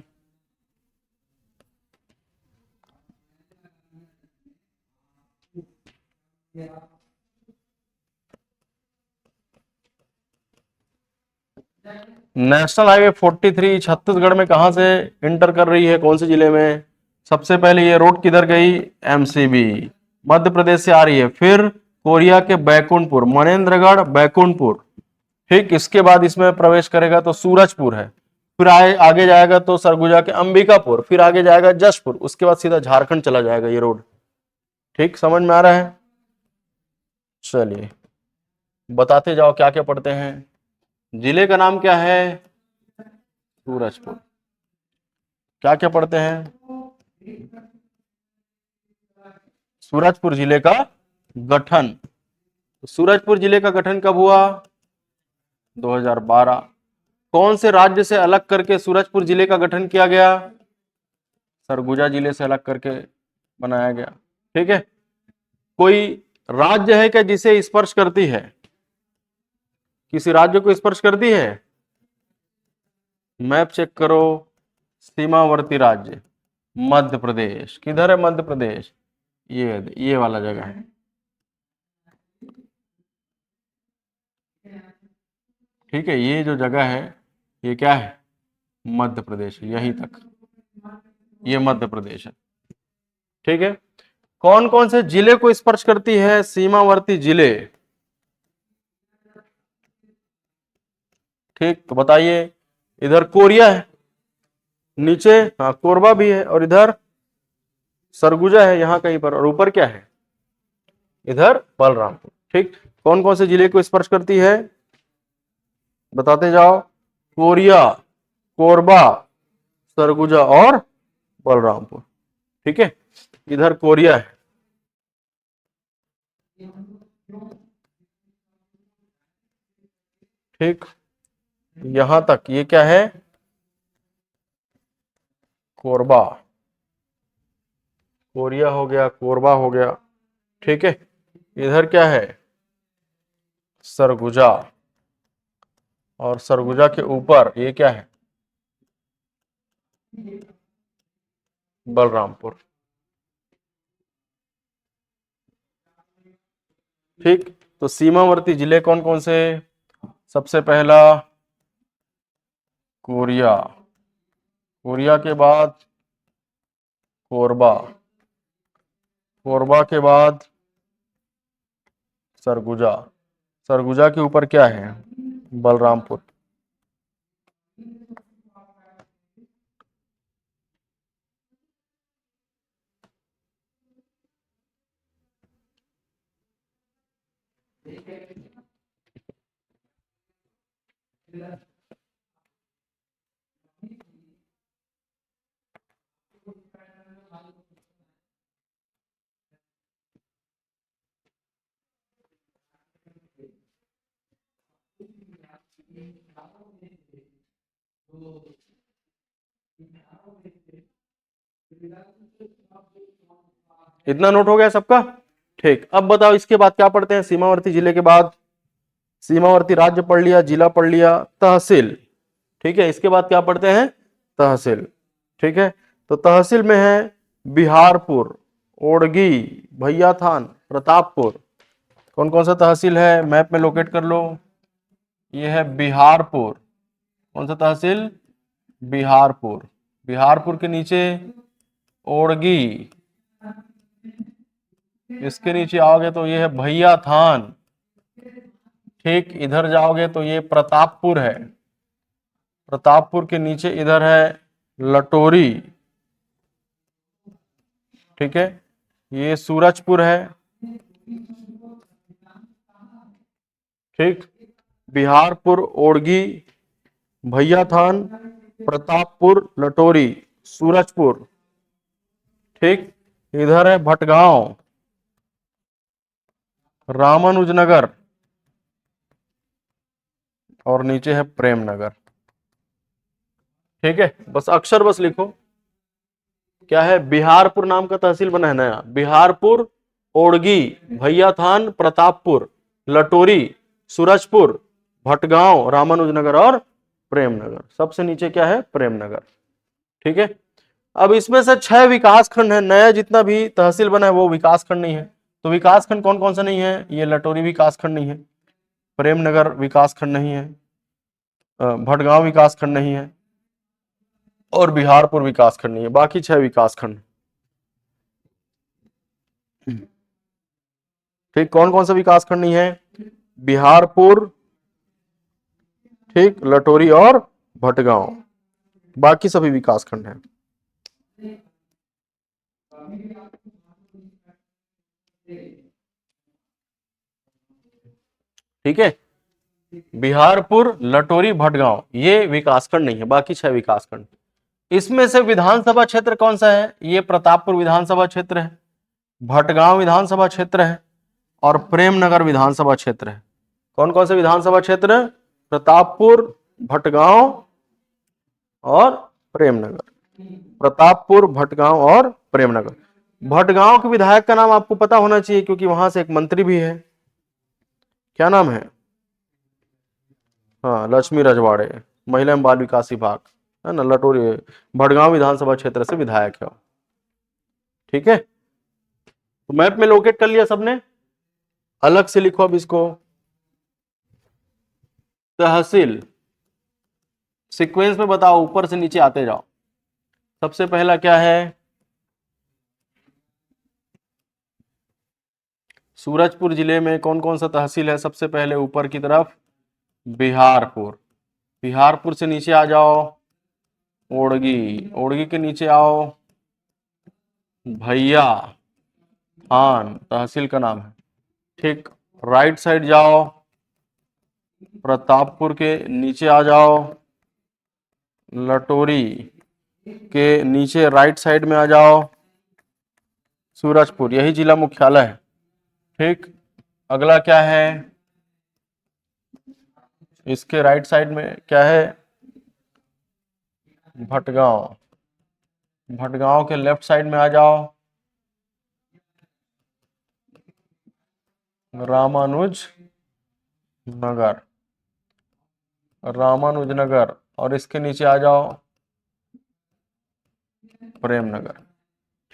National highway 43 Chhattisgarh में कहां से इंटर कर रही है? कौन से जिले में? सबसे पहले ये रोड किधर गई? एमसीबी, मध्य प्रदेश से आ रही है। फिर कोरिया के बैकुंठपुर, मनेन्द्रगढ़, बैकुंठपुर। ठीक। इसके बाद इसमें प्रवेश करेगा तो सूरजपुर है। फिर आगे जाएगा तो सरगुजा के अंबिकापुर, फिर आगे जाएगा जशपुर, उसके बाद सीधा झारखंड चला जाएगा ये रोड। ठीक। समझ में आ रहा है? चलिए बताते जाओ क्या क्या पढ़ते हैं। जिले का नाम क्या है? सूरजपुर। क्या क्या पढ़ते हैं? सूरजपुर जिले का गठन। सूरजपुर जिले का गठन कब हुआ? 2012। कौन से राज्य से अलग करके सूरजपुर जिले का गठन किया गया? सरगुजा जिले से अलग करके बनाया गया। ठीक है। कोई राज्य है क्या जिसे स्पर्श करती है? किसी राज्य को स्पर्श करती है? मैप चेक करो। सीमावर्ती राज्य मध्य प्रदेश। किधर है मध्य प्रदेश? ये वाला जगह है। ठीक है। ये जो जगह है ये क्या है? मध्य प्रदेश। यहीं तक ये मध्य प्रदेश है। ठीक है। कौन कौन से जिले को स्पर्श करती है सीमावर्ती जिले? ठीक। तो बताइए। इधर कोरिया है, नीचे हाँ कोरबा भी है, और इधर सरगुजा है यहाँ कहीं पर, और ऊपर क्या है? इधर बलरामपुर। ठीक। कौन कौन से जिले को स्पर्श करती है? बताते जाओ। कोरिया, कोरबा, सरगुजा और बलरामपुर। ठीक है। इधर कोरिया है। ठीक। यहां तक ये क्या है? कोरबा। कोरिया हो गया, कोरबा हो गया। ठीक है, इधर क्या है, सरगुजा, और सरगुजा के ऊपर ये क्या है, बलरामपुर। ठीक, तो सीमावर्ती जिले कौन कौन से, सबसे पहला कोरिया, कोरिया के बाद कोरबा, कोरबा के बाद सरगुजा, सरगुजा के ऊपर क्या है, बलरामपुर। इतना नोट हो गया सबका। ठीक, अब बताओ इसके बाद क्या पढ़ते हैं, सीमावर्ती जिले के बाद सीमावर्ती राज्य पढ़ लिया, जिला पढ़ लिया, तहसील। ठीक है, इसके बाद क्या पढ़ते हैं, तहसील। ठीक है, तो तहसील में है बिहारपुर, ओड़गी, भैयाथान, प्रतापपुर। कौन कौन सा तहसील है, मैप में लोकेट कर लो। ये है बिहारपुर, कौन सा तहसील, बिहारपुर। बिहारपुर के नीचे ओड़गी, इसके नीचे आओगे तो ये है भैयाथान। ठीक, इधर जाओगे तो ये प्रतापपुर है, प्रतापपुर के नीचे इधर है लटोरी। ठीक है, ये सूरजपुर है। ठीक, बिहारपुर, ओड़गी, भैयाथान, प्रतापपुर, लटोरी, सूरजपुर। ठीक, इधर है भटगांव, रामानुजनगर, और नीचे है प्रेमनगर। ठीक है, बस अक्षर बस लिखो, क्या है, बिहारपुर नाम का तहसील बना है नया, बिहारपुर, ओड़गी, भैयाथान, प्रतापपुर, लटोरी, सूरजपुर, भटगांव, रामानुजनगर और प्रेमनगर। सबसे नीचे क्या है, प्रेमनगर। ठीक है, अब इसमें से 6 विकास खंड है, नया जितना भी तहसील बना है वो विकास खंड नहीं है। तो विकास खंड कौन कौन सा नहीं है, ये लटोरी विकास खंड नहीं है, प्रेमनगर विकास खंड नहीं है, भटगांव विकास खंड नहीं है, और बिहारपुर विकास खंड नहीं है। बाकी 6 विकास खंड। ठीक, कौन कौन सा विकास खंड नहीं है, बिहारपुर, ठीक, लटोरी और भटगांव, बाकी सभी विकास खंड है। ठीक है, बिहारपुर, लटोरी, भटगांव ये विकासखंड नहीं है, बाकी 6 विकासखंड। इसमें से विधानसभा क्षेत्र कौन सा है, ये प्रतापपुर विधानसभा क्षेत्र है, भटगांव विधानसभा क्षेत्र है, और प्रेमनगर विधानसभा क्षेत्र है। कौन कौन से विधानसभा क्षेत्र, प्रतापपुर, भटगांव और प्रेमनगर, प्रतापपुर, भटगांव और प्रेमनगर। भटगांव के विधायक का नाम आपको पता होना चाहिए, क्योंकि वहां से एक मंत्री भी है। क्या नाम है, हाँ, लक्ष्मी रजवाड़े, महिला एवं बाल विकास विभाग, है ना, लटोरी, भटगांव विधानसभा क्षेत्र से विधायक है। ठीक है, तो मैप में लोकेट कर लिया सबने, अलग से लिखो अब इसको, तहसील सीक्वेंस में बताओ, ऊपर से नीचे आते जाओ। सबसे पहला क्या है, सूरजपुर जिले में कौन कौन सा तहसील है, सबसे पहले ऊपर की तरफ बिहारपुर, बिहारपुर से नीचे आ जाओ ओड़गी, ओड़गी के नीचे आओ भैया थान, तहसील का नाम है। ठीक, राइट साइड जाओ, प्रतापपुर के नीचे आ जाओ, लटोरी के नीचे राइट साइड में आ जाओ सूरजपुर, यही जिला मुख्यालय है। ठीक, अगला क्या है, इसके राइट साइड में क्या है, भटगांव, भटगांव के लेफ्ट साइड में आ जाओ रामानुज नगर, रामानुज नगर, और इसके नीचे आ जाओ प्रेम नगर।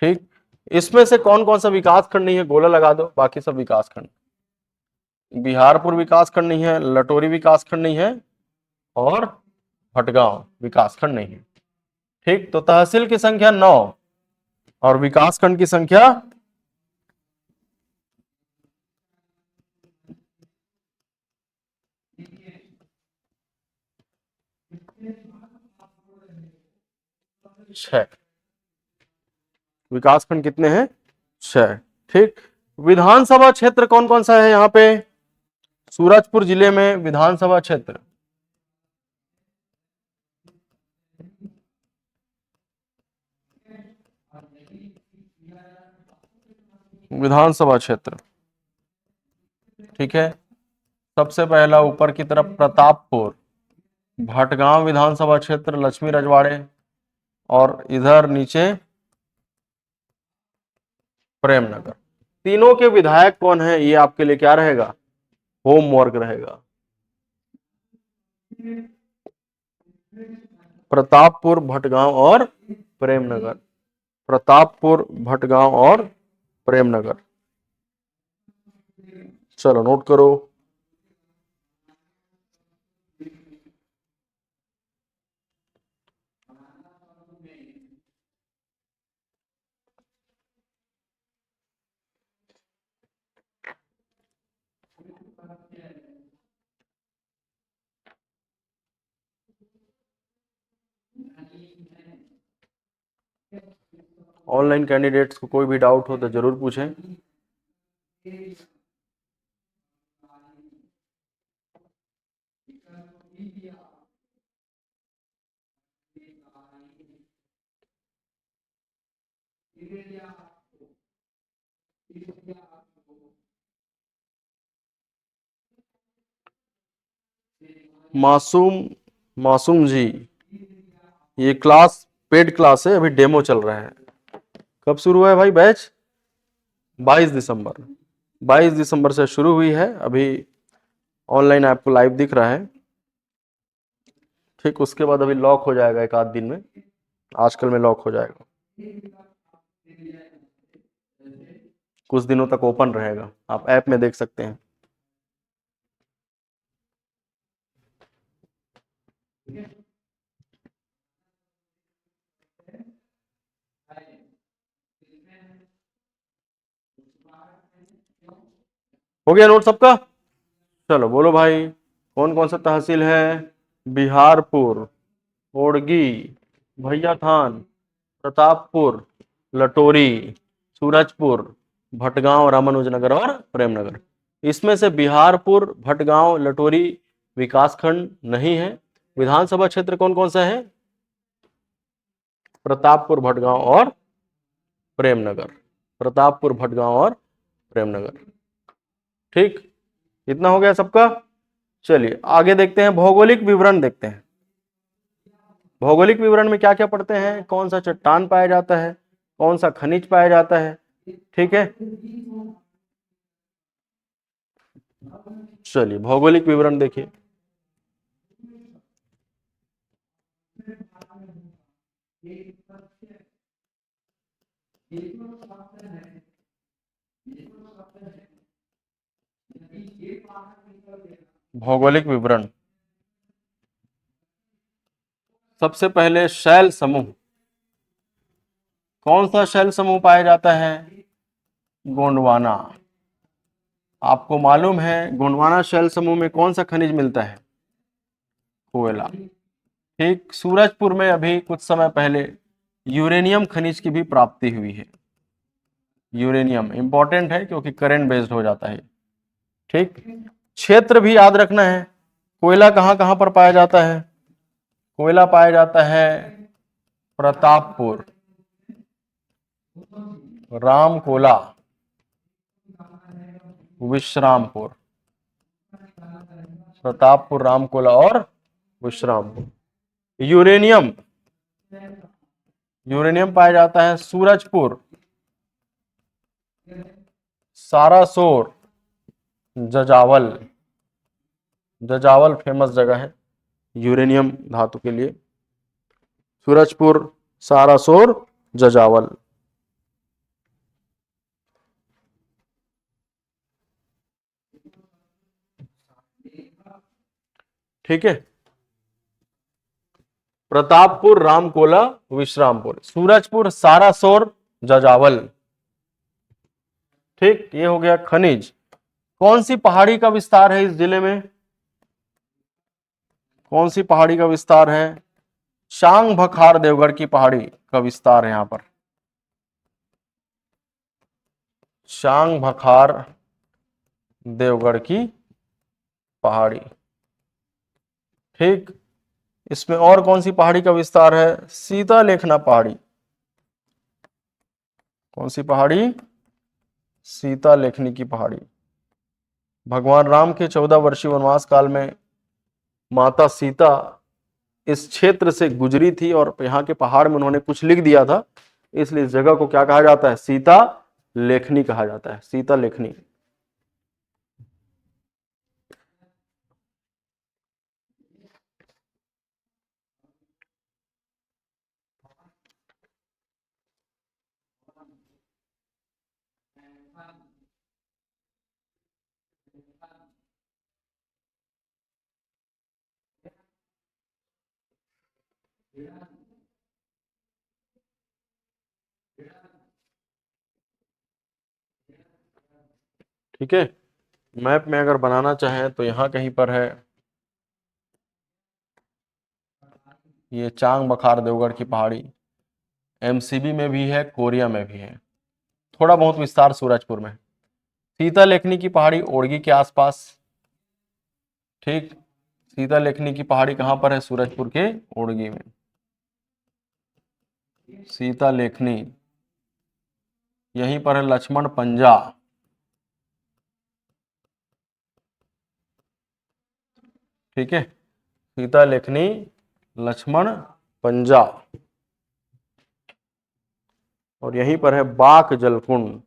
ठीक, इसमें से कौन कौन सा विकास खंड नहीं है, गोला लगा दो, बाकी सब विकास खंड। बिहारपुर विकास खंड नहीं है, लटोरी विकास खंड नहीं है, और भटगांव विकास खंड नहीं है। ठीक, तो तहसील की संख्या 9 और विकास खंड की संख्या 6। विकास खंड कितने हैं? 6। ठीक, विधानसभा क्षेत्र कौन कौन सा है यहाँ पे? सूरजपुर जिले में विधानसभा क्षेत्र, विधानसभा क्षेत्र, ठीक है। सबसे पहला ऊपर की तरफ प्रतापपुर, भटगांव विधानसभा क्षेत्र, लक्ष्मी रजवाड़े, और इधर नीचे प्रेमनगर। तीनों के विधायक कौन है, ये आपके लिए क्या रहेगा? होमवर्क रहेगा। प्रतापपुर, भटगांव और प्रेमनगर, प्रतापपुर, भटगांव और प्रेमनगर। चलो नोट करो। ऑनलाइन कैंडिडेट्स को कोई भी डाउट हो तो जरूर पूछें। मासूम, मासूम जी, ये क्लास पेड क्लास है, अभी डेमो चल रहा है। कब शुरू हुआ है भाई बैच? 22 दिसंबर, 22 दिसंबर से शुरू हुई है। अभी ऑनलाइन आपको लाइव दिख रहा है। ठीक, उसके बाद अभी लॉक हो जाएगा एक आध दिन में, आजकल में लॉक हो जाएगा, कुछ दिनों तक ओपन रहेगा, आप ऐप में देख सकते हैं। हो गया नोट सबका? चलो बोलो भाई, कौन कौन सा तहसील है? बिहारपुर, ओड़गी, भैयाथान, प्रतापपुर, लटोरी, सूरजपुर, भटगांव, रामानुजनगर और प्रेमनगर। इसमें से बिहारपुर, भटगांव, लटोरी विकासखंड नहीं है। विधानसभा क्षेत्र कौन कौन सा है? प्रतापपुर, भटगांव और प्रेमनगर, प्रतापपुर, भटगांव और प्रेमनगर। ठीक, इतना हो गया सबका। चलिए आगे देखते हैं, भौगोलिक विवरण देखते हैं। भौगोलिक विवरण में क्या क्या पढ़ते हैं? कौन सा चट्टान पाया जाता है, कौन सा खनिज पाया जाता है। ठीक है, चलिए भौगोलिक विवरण देखिए। भौगोलिक विवरण, सबसे पहले शैल समूह। कौन सा शैल समूह पाया जाता है? गोंडवाना। आपको मालूम है गोंडवाना शैल समूह में कौन सा खनिज मिलता है? कोयला। ठीक, सूरजपुर में अभी कुछ समय पहले यूरेनियम खनिज की भी प्राप्ति हुई है। यूरेनियम इंपॉर्टेंट है क्योंकि करंट बेस्ड हो जाता है। ठीक, क्षेत्र भी याद रखना है। कोयला कहां कहां पर पाया जाता है? कोयला पाया जाता है प्रतापपुर, रामकोला, विश्रामपुर, प्रतापपुर, रामकोला और विश्रामपुर। यूरेनियम, यूरेनियम पाया जाता है सूरजपुर, सारासोर, जजावल, जजावल फेमस जगह है यूरेनियम धातु के लिए। सूरजपुर, सारासोर, जजावल। ठीक है। प्रतापपुर, रामकोला, विश्रामपुर। सूरजपुर, सारासोर, जजावल। ठीक, ये हो गया खनिज। कौन सी पहाड़ी का विस्तार है इस जिले में? कौन सी पहाड़ी का विस्तार है? शांग भखार देवगढ़ की पहाड़ी का विस्तार है यहां पर। शांग भखार देवगढ़ की पहाड़ी। ठीक, इसमें और कौन सी पहाड़ी का विस्तार है? सीता लेखना पहाड़ी। कौन सी पहाड़ी? सीता लेखनी की पहाड़ी। भगवान राम के 14 वर्षीय वनवास काल में माता सीता इस क्षेत्र से गुजरी थी और यहाँ के पहाड़ में उन्होंने कुछ लिख दिया था, इसलिए इस जगह को क्या कहा जाता है? सीता लेखनी कहा जाता है। सीता लेखनी। ठीक है, मैप में अगर बनाना चाहें तो यहाँ कहीं पर है, ये चांग बखार देवगढ़ की पहाड़ी। एमसीबी में भी है, कोरिया में भी है, थोड़ा बहुत विस्तार सूरजपुर में। सीता लेखनी की पहाड़ी ओड़गी के आसपास। ठीक, सीता लेखनी की पहाड़ी कहां पर है? सूरजपुर के ओड़गी में। सीता लेखनी, यहीं पर है लक्ष्मण पंजा। ठीक है, सीता लेखनी, लक्ष्मण पंजा। और यहीं पर है बाक जलकुंड,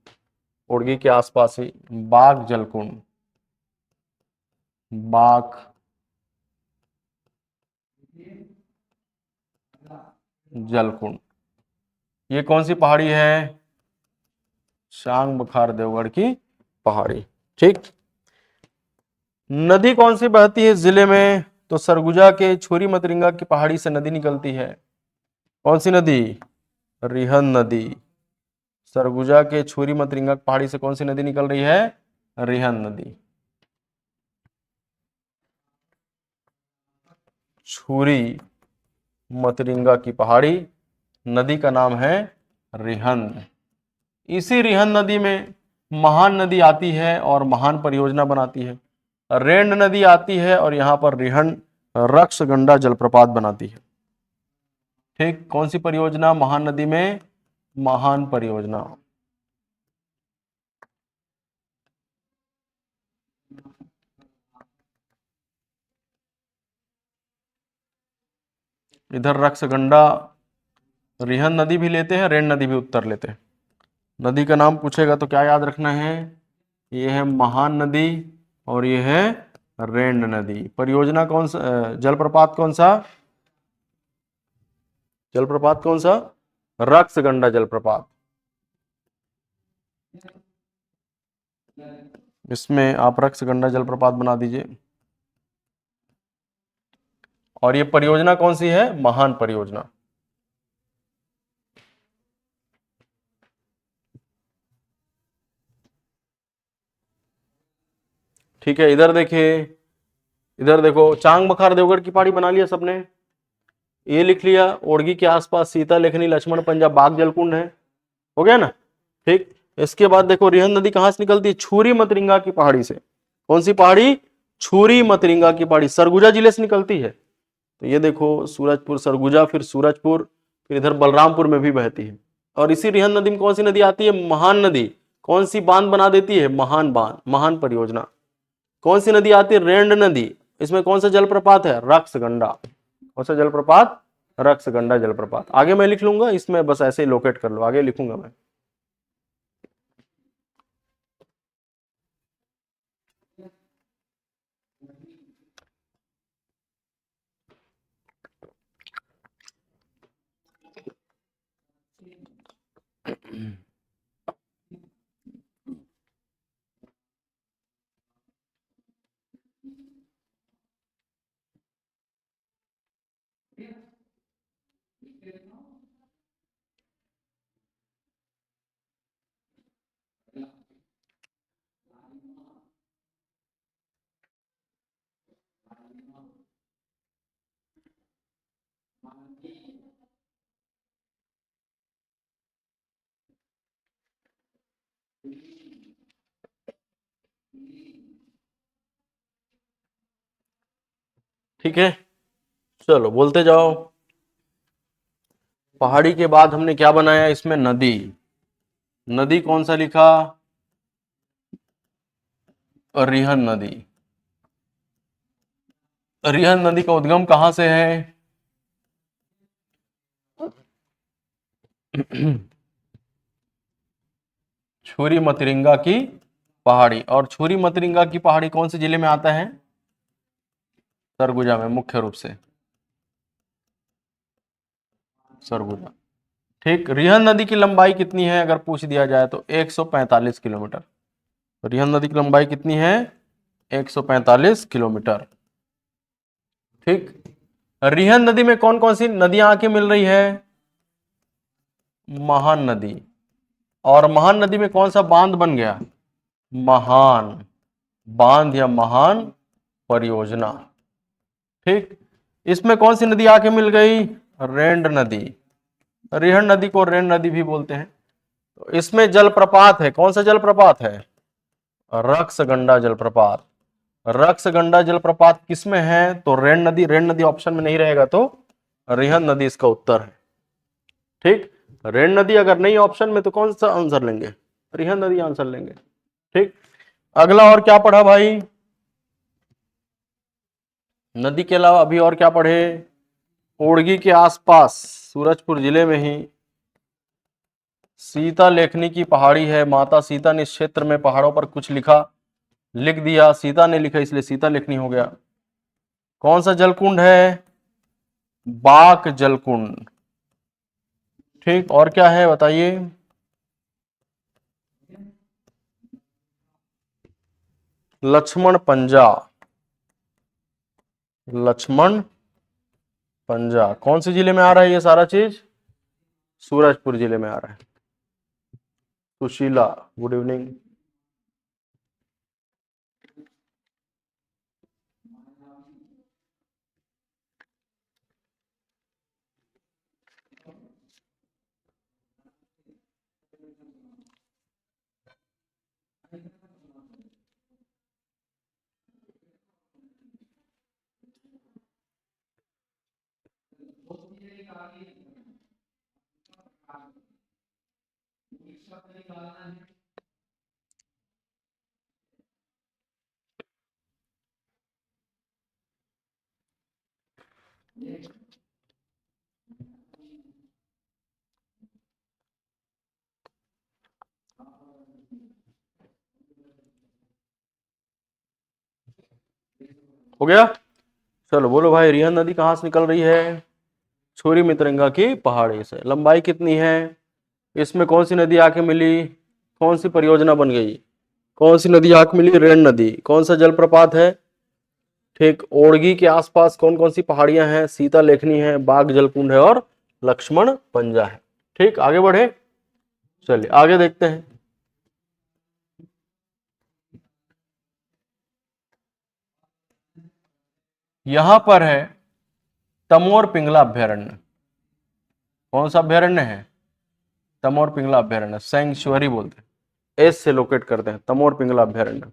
ओड़गी के आसपास ही बाक जलकुंड। बाक जलकुंड, ये कौन सी पहाड़ी है? शांग बखार देवगढ़ की पहाड़ी। ठीक, नदी कौन सी बहती है इस जिले में? तो सरगुजा के छुरी मतरिंगा की पहाड़ी से नदी निकलती है। कौन सी नदी? रिहन नदी। सरगुजा के छुरी मतरिंगा की पहाड़ी से कौन सी नदी निकल रही है? रिहन नदी। छुरी मतरिंगा की पहाड़ी, नदी का नाम है रिहन। इसी रिहन नदी में महान नदी आती है और महान परियोजना बनाती है। रेंड नदी आती है और यहाँ पर रिहन रक्षगंडा जलप्रपात बनाती है। ठीक, कौन सी परियोजना महान नदी में? महान परियोजना। इधर रक्षगंडा रिहन नदी भी लेते हैं, रेंड नदी भी उत्तर लेते हैं। नदी का नाम पूछेगा तो क्या याद रखना है? ये है महान नदी और ये है रेंड नदी। परियोजना कौन सा? जलप्रपात कौन सा? जलप्रपात कौन सा? रक्षगंडा जलप्रपात। इसमें आप रक्षगंडा जलप्रपात बना दीजिए। और ये परियोजना कौन सी है? महान परियोजना। ठीक है, इधर देखिए, इधर देखो, चांग बखार देवगढ़ की पहाड़ी बना लिया सबने, ये लिख लिया। ओड़गी के आसपास सीता लेखनी, लक्ष्मण पंजा, बाग जलकुंड है, हो गया ना? ठीक, इसके बाद देखो रिहन नदी कहां से निकलती है? छुरी मतरिंगा की पहाड़ी से। कौन सी पहाड़ी? छुरी मतरिंगा की पहाड़ी, सरगुजा जिले से निकलती है। तो ये देखो, सूरजपुर, सरगुजा, फिर सूरजपुर, फिर इधर बलरामपुर में भी बहती है। और इसी रिहन नदी में कौन सी नदी आती है? महान नदी। कौन सी बांध बना देती है? महान बांध, महान परियोजना। कौन सी नदी आती है? रेंड नदी। इसमें कौन सा जलप्रपात है? रक्षगंडा। कौन सा जलप्रपात? रक्षगंडा जलप्रपात। आगे मैं लिख लूंगा, इसमें बस ऐसे ही लोकेट कर लो, आगे लिखूंगा मैं। ठीक है, चलो बोलते जाओ। पहाड़ी के बाद हमने क्या बनाया इसमें, नदी। नदी कौन सा लिखा, रिहन नदी। रिहन नदी का उद्गम कहां से है? छुरी मतरिंगा की पहाड़ी। और छुरी मतरिंगा की पहाड़ी कौन से जिले में आता है? सरगुजा में, मुख्य रूप से सरगुजा। ठीक, रिहन नदी की लंबाई कितनी है अगर पूछ दिया जाए तो? 145 किलोमीटर। रिहन नदी की लंबाई कितनी है? 145 किलोमीटर। ठीक, रिहन नदी में कौन कौन सी नदियां आके मिल रही है? महान नदी। और महान नदी में कौन सा बांध बन गया? महान बांध या महान परियोजना। ठीक, इसमें कौन सी नदी आके मिल गई? रेंड नदी। रिहन नदी को रेंड नदी भी बोलते हैं। तो इसमें जलप्रपात है, कौन सा जलप्रपात है? रक्सगंडा जलप्रपात। रक्सगंडा जलप्रपात किसमें है? तो रेंड नदी। रेंड नदी ऑप्शन में नहीं रहेगा तो रिहन नदी इसका उत्तर है। ठीक, रेंड नदी अगर नहीं ऑप्शन में तो कौन सा आंसर लेंगे? रिहन नदी आंसर लेंगे। ठीक, अगला और क्या पढ़ा भाई? नदी के अलावा अभी और क्या पढ़े? ओड़गी के आसपास सूरजपुर जिले में ही सीता लेखनी की पहाड़ी है। माता सीता ने इस क्षेत्र में पहाड़ों पर कुछ लिखा, लिख दिया। सीता ने लिखा इसलिए सीता लेखनी हो गया। कौन सा जलकुंड है? बाक जलकुंड। ठीक, और क्या है बताइए? लक्ष्मण पंजा। लक्ष्मण पंजा कौन से जिले में आ रहा है ये सारा चीज? सूरजपुर जिले में आ रहा है। Sushila, good evening. हो गया? चलो बोलो भाई, रिहन नदी कहाँ से निकल रही है? छुरी मित्रंगा की पहाड़ी से। लंबाई कितनी है? इसमें कौन सी नदी आके मिली? कौन सी परियोजना बन गई? कौन सी नदी आके मिली? रेण नदी। कौन सा जलप्रपात है? ठीक, ओड़गी के आसपास कौन कौन सी पहाड़ियां हैं? सीता लेखनी है, बाघ जलकुंड है और लक्ष्मण पंजा है। ठीक, आगे बढ़े, चलिए आगे देखते हैं। यहां पर है तमोर पिंगला अभ्यारण्य। कौन सा अभ्यारण्य है? तमोर पिंगला अभ्यारण्य, सैंक्चुअरी बोलते हैं। एस से लोकेट करते हैं, तमोर पिंगला अभ्यारण्य।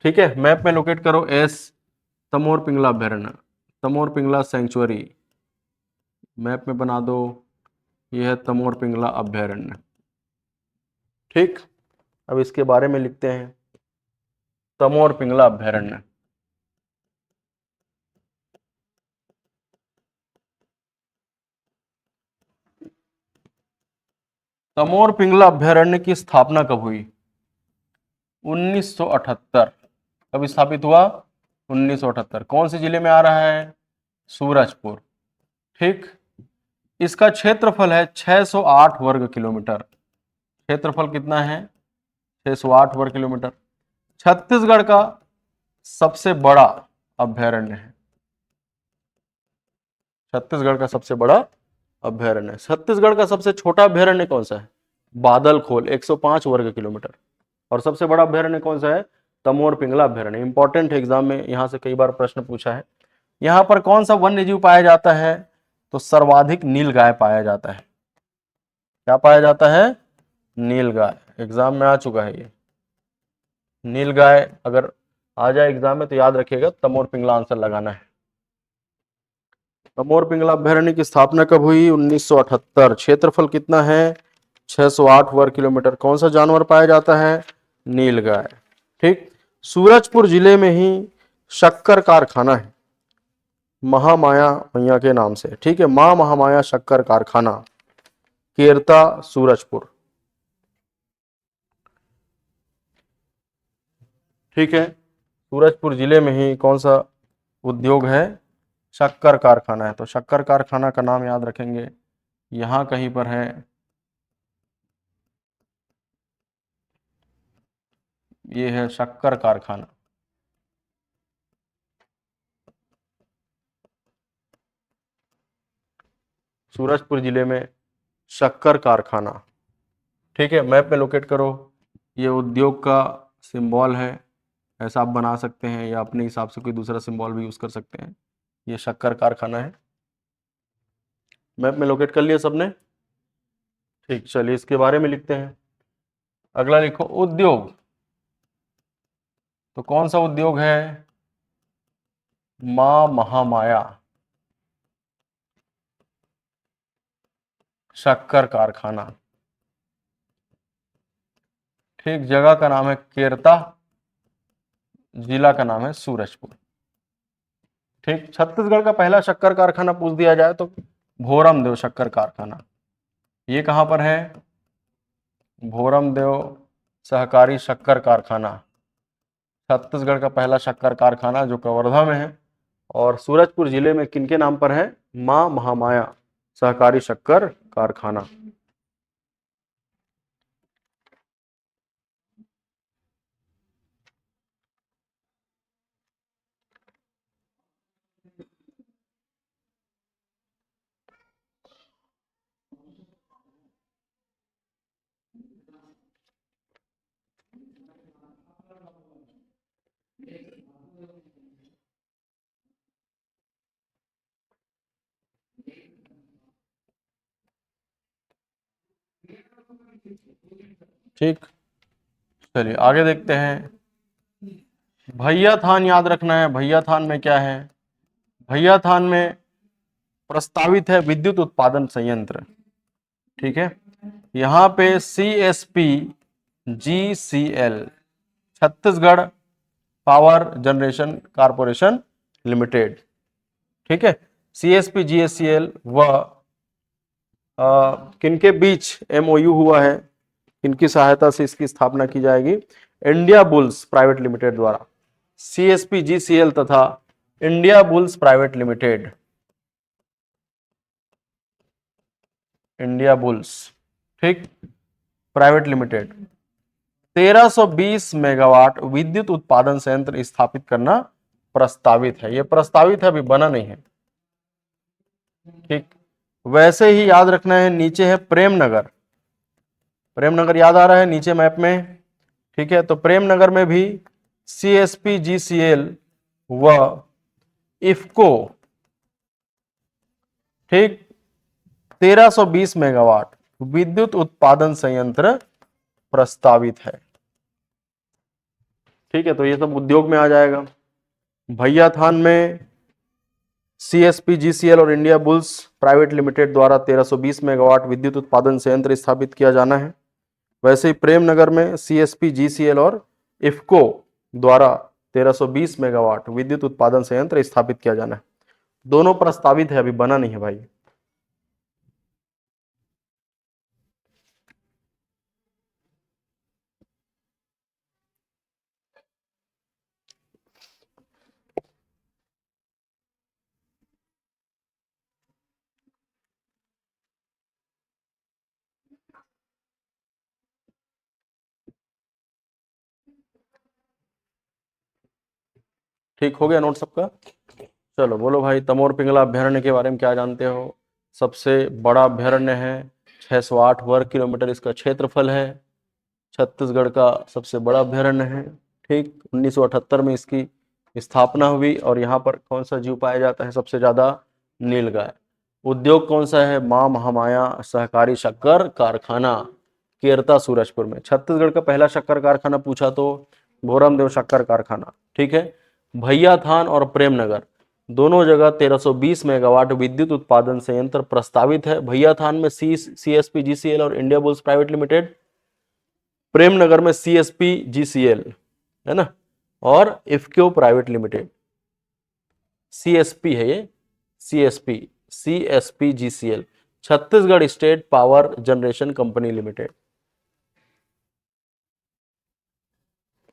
ठीक है, मैप में लोकेट करो एस, तमोर पिंगला अभ्यारण्य, तमोर पिंगला सैंक्चुअरी मैप में बना दो। यह है तमोर पिंगला अभ्यारण्य। ठीक, अब इसके बारे में लिखते हैं। तमोर पिंगला अभ्यारण्य, तमोर पिंगला अभ्यारण्य की स्थापना कब हुई? 1978। कब स्थापित हुआ? 1978। कौन से जिले में आ रहा है? सूरजपुर। ठीक, इसका क्षेत्रफल है 608 वर्ग किलोमीटर। क्षेत्रफल कितना है? 608 वर्ग किलोमीटर। छत्तीसगढ़ का सबसे बड़ा अभ्यारण्य है। छत्तीसगढ़ का सबसे बड़ा अभ्यारण्य। छत्तीसगढ़ का सबसे छोटा अभ्यारण्य कौन सा है? बादलखोल, 105 वर्ग किलोमीटर। और सबसे बड़ा अभ्यारण्य कौन सा है? तमोर पिंगला अभ्यारण्य। इंपॉर्टेंट एग्जाम में यहां से कई बार प्रश्न पूछा है। यहां पर कौन सा वन्य जीव पाया जाता है? तो सर्वाधिक नील गाय पाया जाता है। क्या पाया जाता है? नीलगाय, एग्जाम में आ चुका है ये। नीलगाय अगर आ जाए एग्जाम में तो याद रखिएगा तमोर पिंगला आंसर लगाना है। तमोर पिंगला अभ्यारण्य की स्थापना कब हुई? 1978। क्षेत्रफल कितना है? 608 वर्ग किलोमीटर। कौन सा जानवर पाया जाता है? नीलगाय। ठीक। सूरजपुर जिले में ही शक्कर कारखाना है, महामाया मैया के नाम से। ठीक है, मां महामाया शक्कर कारखाना, केरता, सूरजपुर। ठीक है, सूरजपुर जिले में ही कौन सा उद्योग है? शक्कर कारखाना है। तो शक्कर कारखाना का नाम याद रखेंगे, यहां कहीं पर है, ये है शक्कर कारखाना। सूरजपुर जिले में शक्कर कारखाना। ठीक है, मैप में लोकेट करो। ये उद्योग का सिंबल है, ऐसा आप बना सकते हैं या अपने हिसाब से कोई दूसरा सिंबल भी यूज कर सकते हैं। ये शक्कर कारखाना है। मैप में लोकेट कर लिया सबने? ठीक, चलिए इसके बारे में लिखते हैं। अगला लिखो उद्योग। तो कौन सा उद्योग है? मां महामाया शक्कर कारखाना। ठीक, जगह का नाम है केरता, जिला का नाम है सूरजपुर। ठीक, छत्तीसगढ़ का पहला शक्कर कारखाना पूछ दिया जाए तो भोरम देव शक्कर कारखाना। ये कहां पर है? भोरम देव सहकारी शक्कर कारखाना, छत्तीसगढ़ का पहला शक्कर कारखाना जो कवर्धा में है। और सूरजपुर जिले में किनके नाम पर है? मां महामाया सहकारी शक्कर कारखाना। ठीक, चलिए आगे देखते हैं। भैया थान याद रखना है। भैया थान में क्या है? भैया थान में प्रस्तावित है विद्युत उत्पादन संयंत्र। ठीक है, यहाँ पे CSP GCL, Chhattisgarh power generation corporation limited. ठीक है, CSP GCL व किनके बीच MOU हुआ है, किनकी सहायता से इसकी स्थापना की जाएगी? इंडिया बुल्स प्राइवेट लिमिटेड द्वारा। CSP GCL तथा India bulls private limited, India bulls, ठीक, प्राइवेट लिमिटेड 1320 मेगावाट विद्युत उत्पादन संयंत्र स्थापित करना प्रस्तावित है। यह प्रस्तावित है, अभी बना नहीं है। ठीक, वैसे ही याद रखना है, नीचे है प्रेमनगर। प्रेमनगर याद आ रहा है नीचे मैप में? ठीक है, तो प्रेमनगर में भी CSP GCL व इफ्को, ठीक, 1320 मेगावाट विद्युत उत्पादन संयंत्र प्रस्तावित है। ठीक है, तो ये सब उद्योग में आ जाएगा। भैया थान में CSP GCL और इंडिया बुल्स प्राइवेट लिमिटेड द्वारा 1320 मेगावाट विद्युत उत्पादन संयंत्र स्थापित किया जाना है। वैसे ही प्रेमनगर में CSP GCL और इफ्को द्वारा 1320 मेगावाट विद्युत उत्पादन संयंत्र स्थापित किया जाना है। दोनों प्रस्तावित है, अभी बना नहीं है भाई। ठीक हो गया नोट सबका? चलो बोलो भाई, तमोर पिंगला अभ्यारण्य के बारे में क्या जानते हो? सबसे बड़ा अभ्यारण्य है, 608 वर्ग किलोमीटर इसका क्षेत्रफल है, छत्तीसगढ़ का सबसे बड़ा अभ्यारण्य है। ठीक, 1978 में इसकी स्थापना हुई। और यहाँ पर कौन सा जीव पाया जाता है सबसे ज्यादा? नीलगाय। उद्योग कौन सा है? मां महामाया सहकारी शक्कर कारखाना। केरता सूरजपुर में। छत्तीसगढ़ का पहला शक्कर कारखाना पूछा तो भोरमदेव शक्कर कारखाना। ठीक है। भैया थान और प्रेमनगर दोनों जगह 1320 मेगावाट विद्युत उत्पादन संयंत्र प्रस्तावित है। भैया थान में सीएसपी जीसीएल और India bulls private limited, Premnagar में सीएसपी जीसीएल है ना, और इफ्को प्राइवेट लिमिटेड। सीएसपी है ये, CSP GCL, Chhattisgarh state power generation company limited.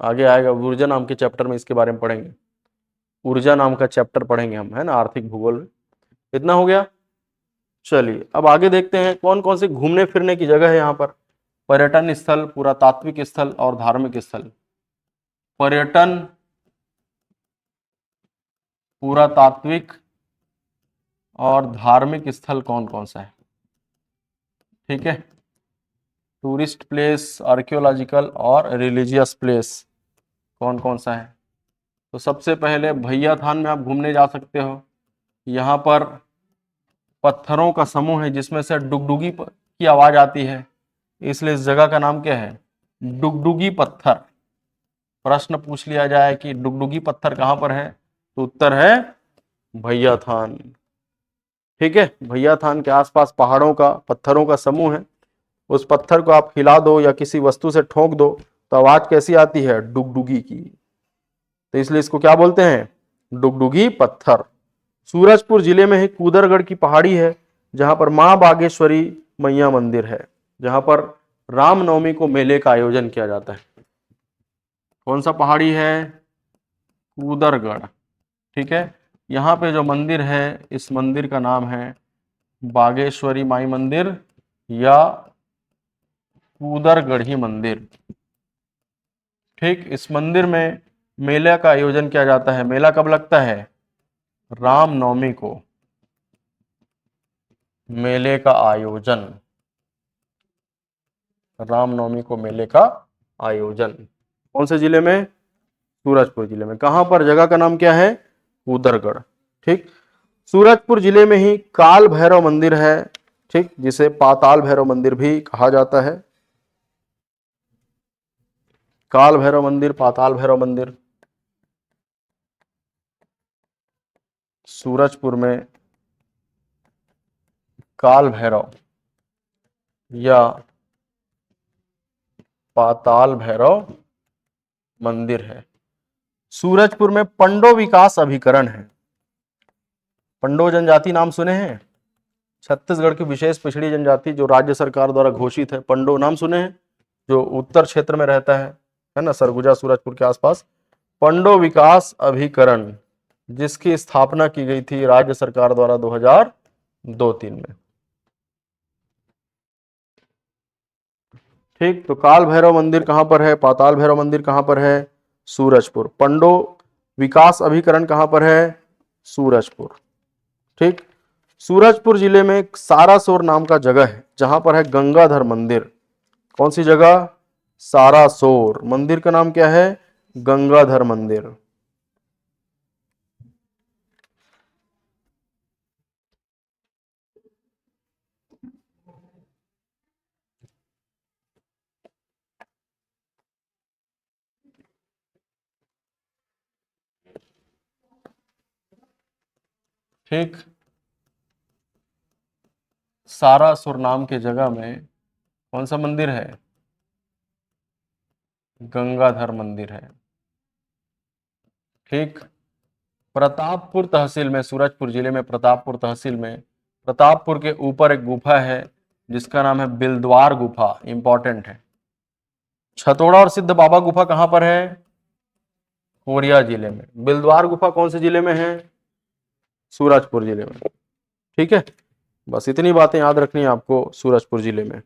आगे आएगा ऊर्जा नाम के चैप्टर में, इसके बारे में पढ़ेंगे। ऊर्जा नाम का चैप्टर पढ़ेंगे हम, है ना, आर्थिक भूगोल में। इतना हो गया। चलिए अब आगे देखते हैं कौन कौन से घूमने फिरने की जगह है यहाँ पर। पर्यटन स्थल, पुरातात्विक स्थल और धार्मिक स्थल। पर्यटन, पुरातात्विक और धार्मिक स्थल कौन कौन सा है? ठीक है, टूरिस्ट प्लेस, आर्कियोलॉजिकल और रिलीजियस प्लेस कौन कौन सा है? तो सबसे पहले भैया थान में आप घूमने जा सकते हो। यहाँ पर पत्थरों का समूह है जिसमें से डुगडुगी की आवाज आती है, इसलिए इस जगह का नाम क्या है? डुगडुगी पत्थर। प्रश्न पूछ लिया जाए कि डुगडुगी पत्थर कहाँ पर है, तो उत्तर है भैया थान। ठीक है, भैया थान के आसपास पहाड़ों का, पत्थरों का समूह है। उस पत्थर को आप हिला दो या किसी वस्तु से ठोक दो तो आवाज कैसी आती है? डुगडुगी की। तो इसलिए इसको क्या बोलते हैं? डुगडुगी पत्थर। सूरजपुर जिले में ही कूदरगढ़ की पहाड़ी है जहां पर मां बागेश्वरी मैया मंदिर है, जहां पर रामनवमी को मेले का आयोजन किया जाता है। कौन सा पहाड़ी है? कूदरगढ़। ठीक है, यहाँ पे जो मंदिर है, इस मंदिर का नाम है बागेश्वरी माई मंदिर या कूदरगढ़ी मंदिर। ठीक, इस मंदिर में मेले का आयोजन किया जाता है। मेला कब लगता है? रामनवमी को मेले का आयोजन, रामनवमी को मेले का आयोजन। कौन से जिले में? सूरजपुर जिले में। कहां पर? जगह का नाम क्या है? कूदरगढ़। ठीक, सूरजपुर जिले में ही काल भैरव मंदिर है, ठीक, जिसे पाताल भैरव मंदिर भी कहा जाता है। काल भैरव मंदिर, पाताल भैरव मंदिर सूरजपुर में काल भैरव या पाताल भैरव मंदिर है। सूरजपुर में पंडो विकास अभिकरण है। पंडो जनजाति नाम सुने हैं? छत्तीसगढ़ की विशेष पिछड़ी जनजाति जो राज्य सरकार द्वारा घोषित है। पंडो नाम सुने हैं? जो उत्तर क्षेत्र में रहता है ना, सरगुजा सूरजपुर के आसपास। पंडो विकास अभिकरण जिसकी स्थापना की गई थी राज्य सरकार द्वारा 2002-3 में। ठीक, तो काल भैरव मंदिर कहां पर है? पाताल भैरव मंदिर कहां पर है? सूरजपुर। पंडो विकास अभिकरण कहां पर है? सूरजपुर। ठीक, सूरजपुर जिले में सारासोर नाम का जगह है जहां पर है गंगाधर मंदिर। कौन सी जगह? सारासोर। मंदिर का नाम क्या है? गंगाधर मंदिर। ठीक, सारासुर नाम के जगह में कौन सा मंदिर है? गंगाधर मंदिर है। ठीक, प्रतापपुर तहसील में, सूरजपुर जिले में प्रतापपुर तहसील में, प्रतापपुर के ऊपर एक गुफा है जिसका नाम है बिलद्वार गुफा, इंपॉर्टेंट है। छतोड़ा और सिद्ध बाबा गुफा कहां पर है? कोरिया जिले में। बिलद्वार गुफा कौन से जिले में है? सूरजपुर जिले में। ठीक है, बस इतनी बातें याद रखनी है आपको सूरजपुर जिले में।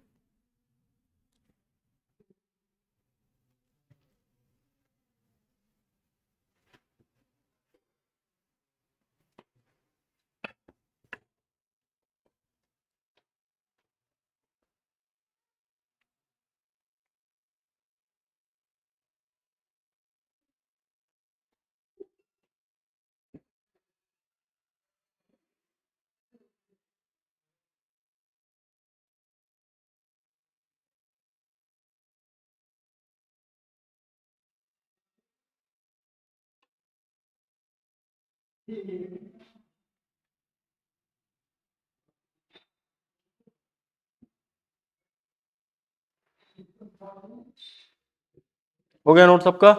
हो गया नोट सबका?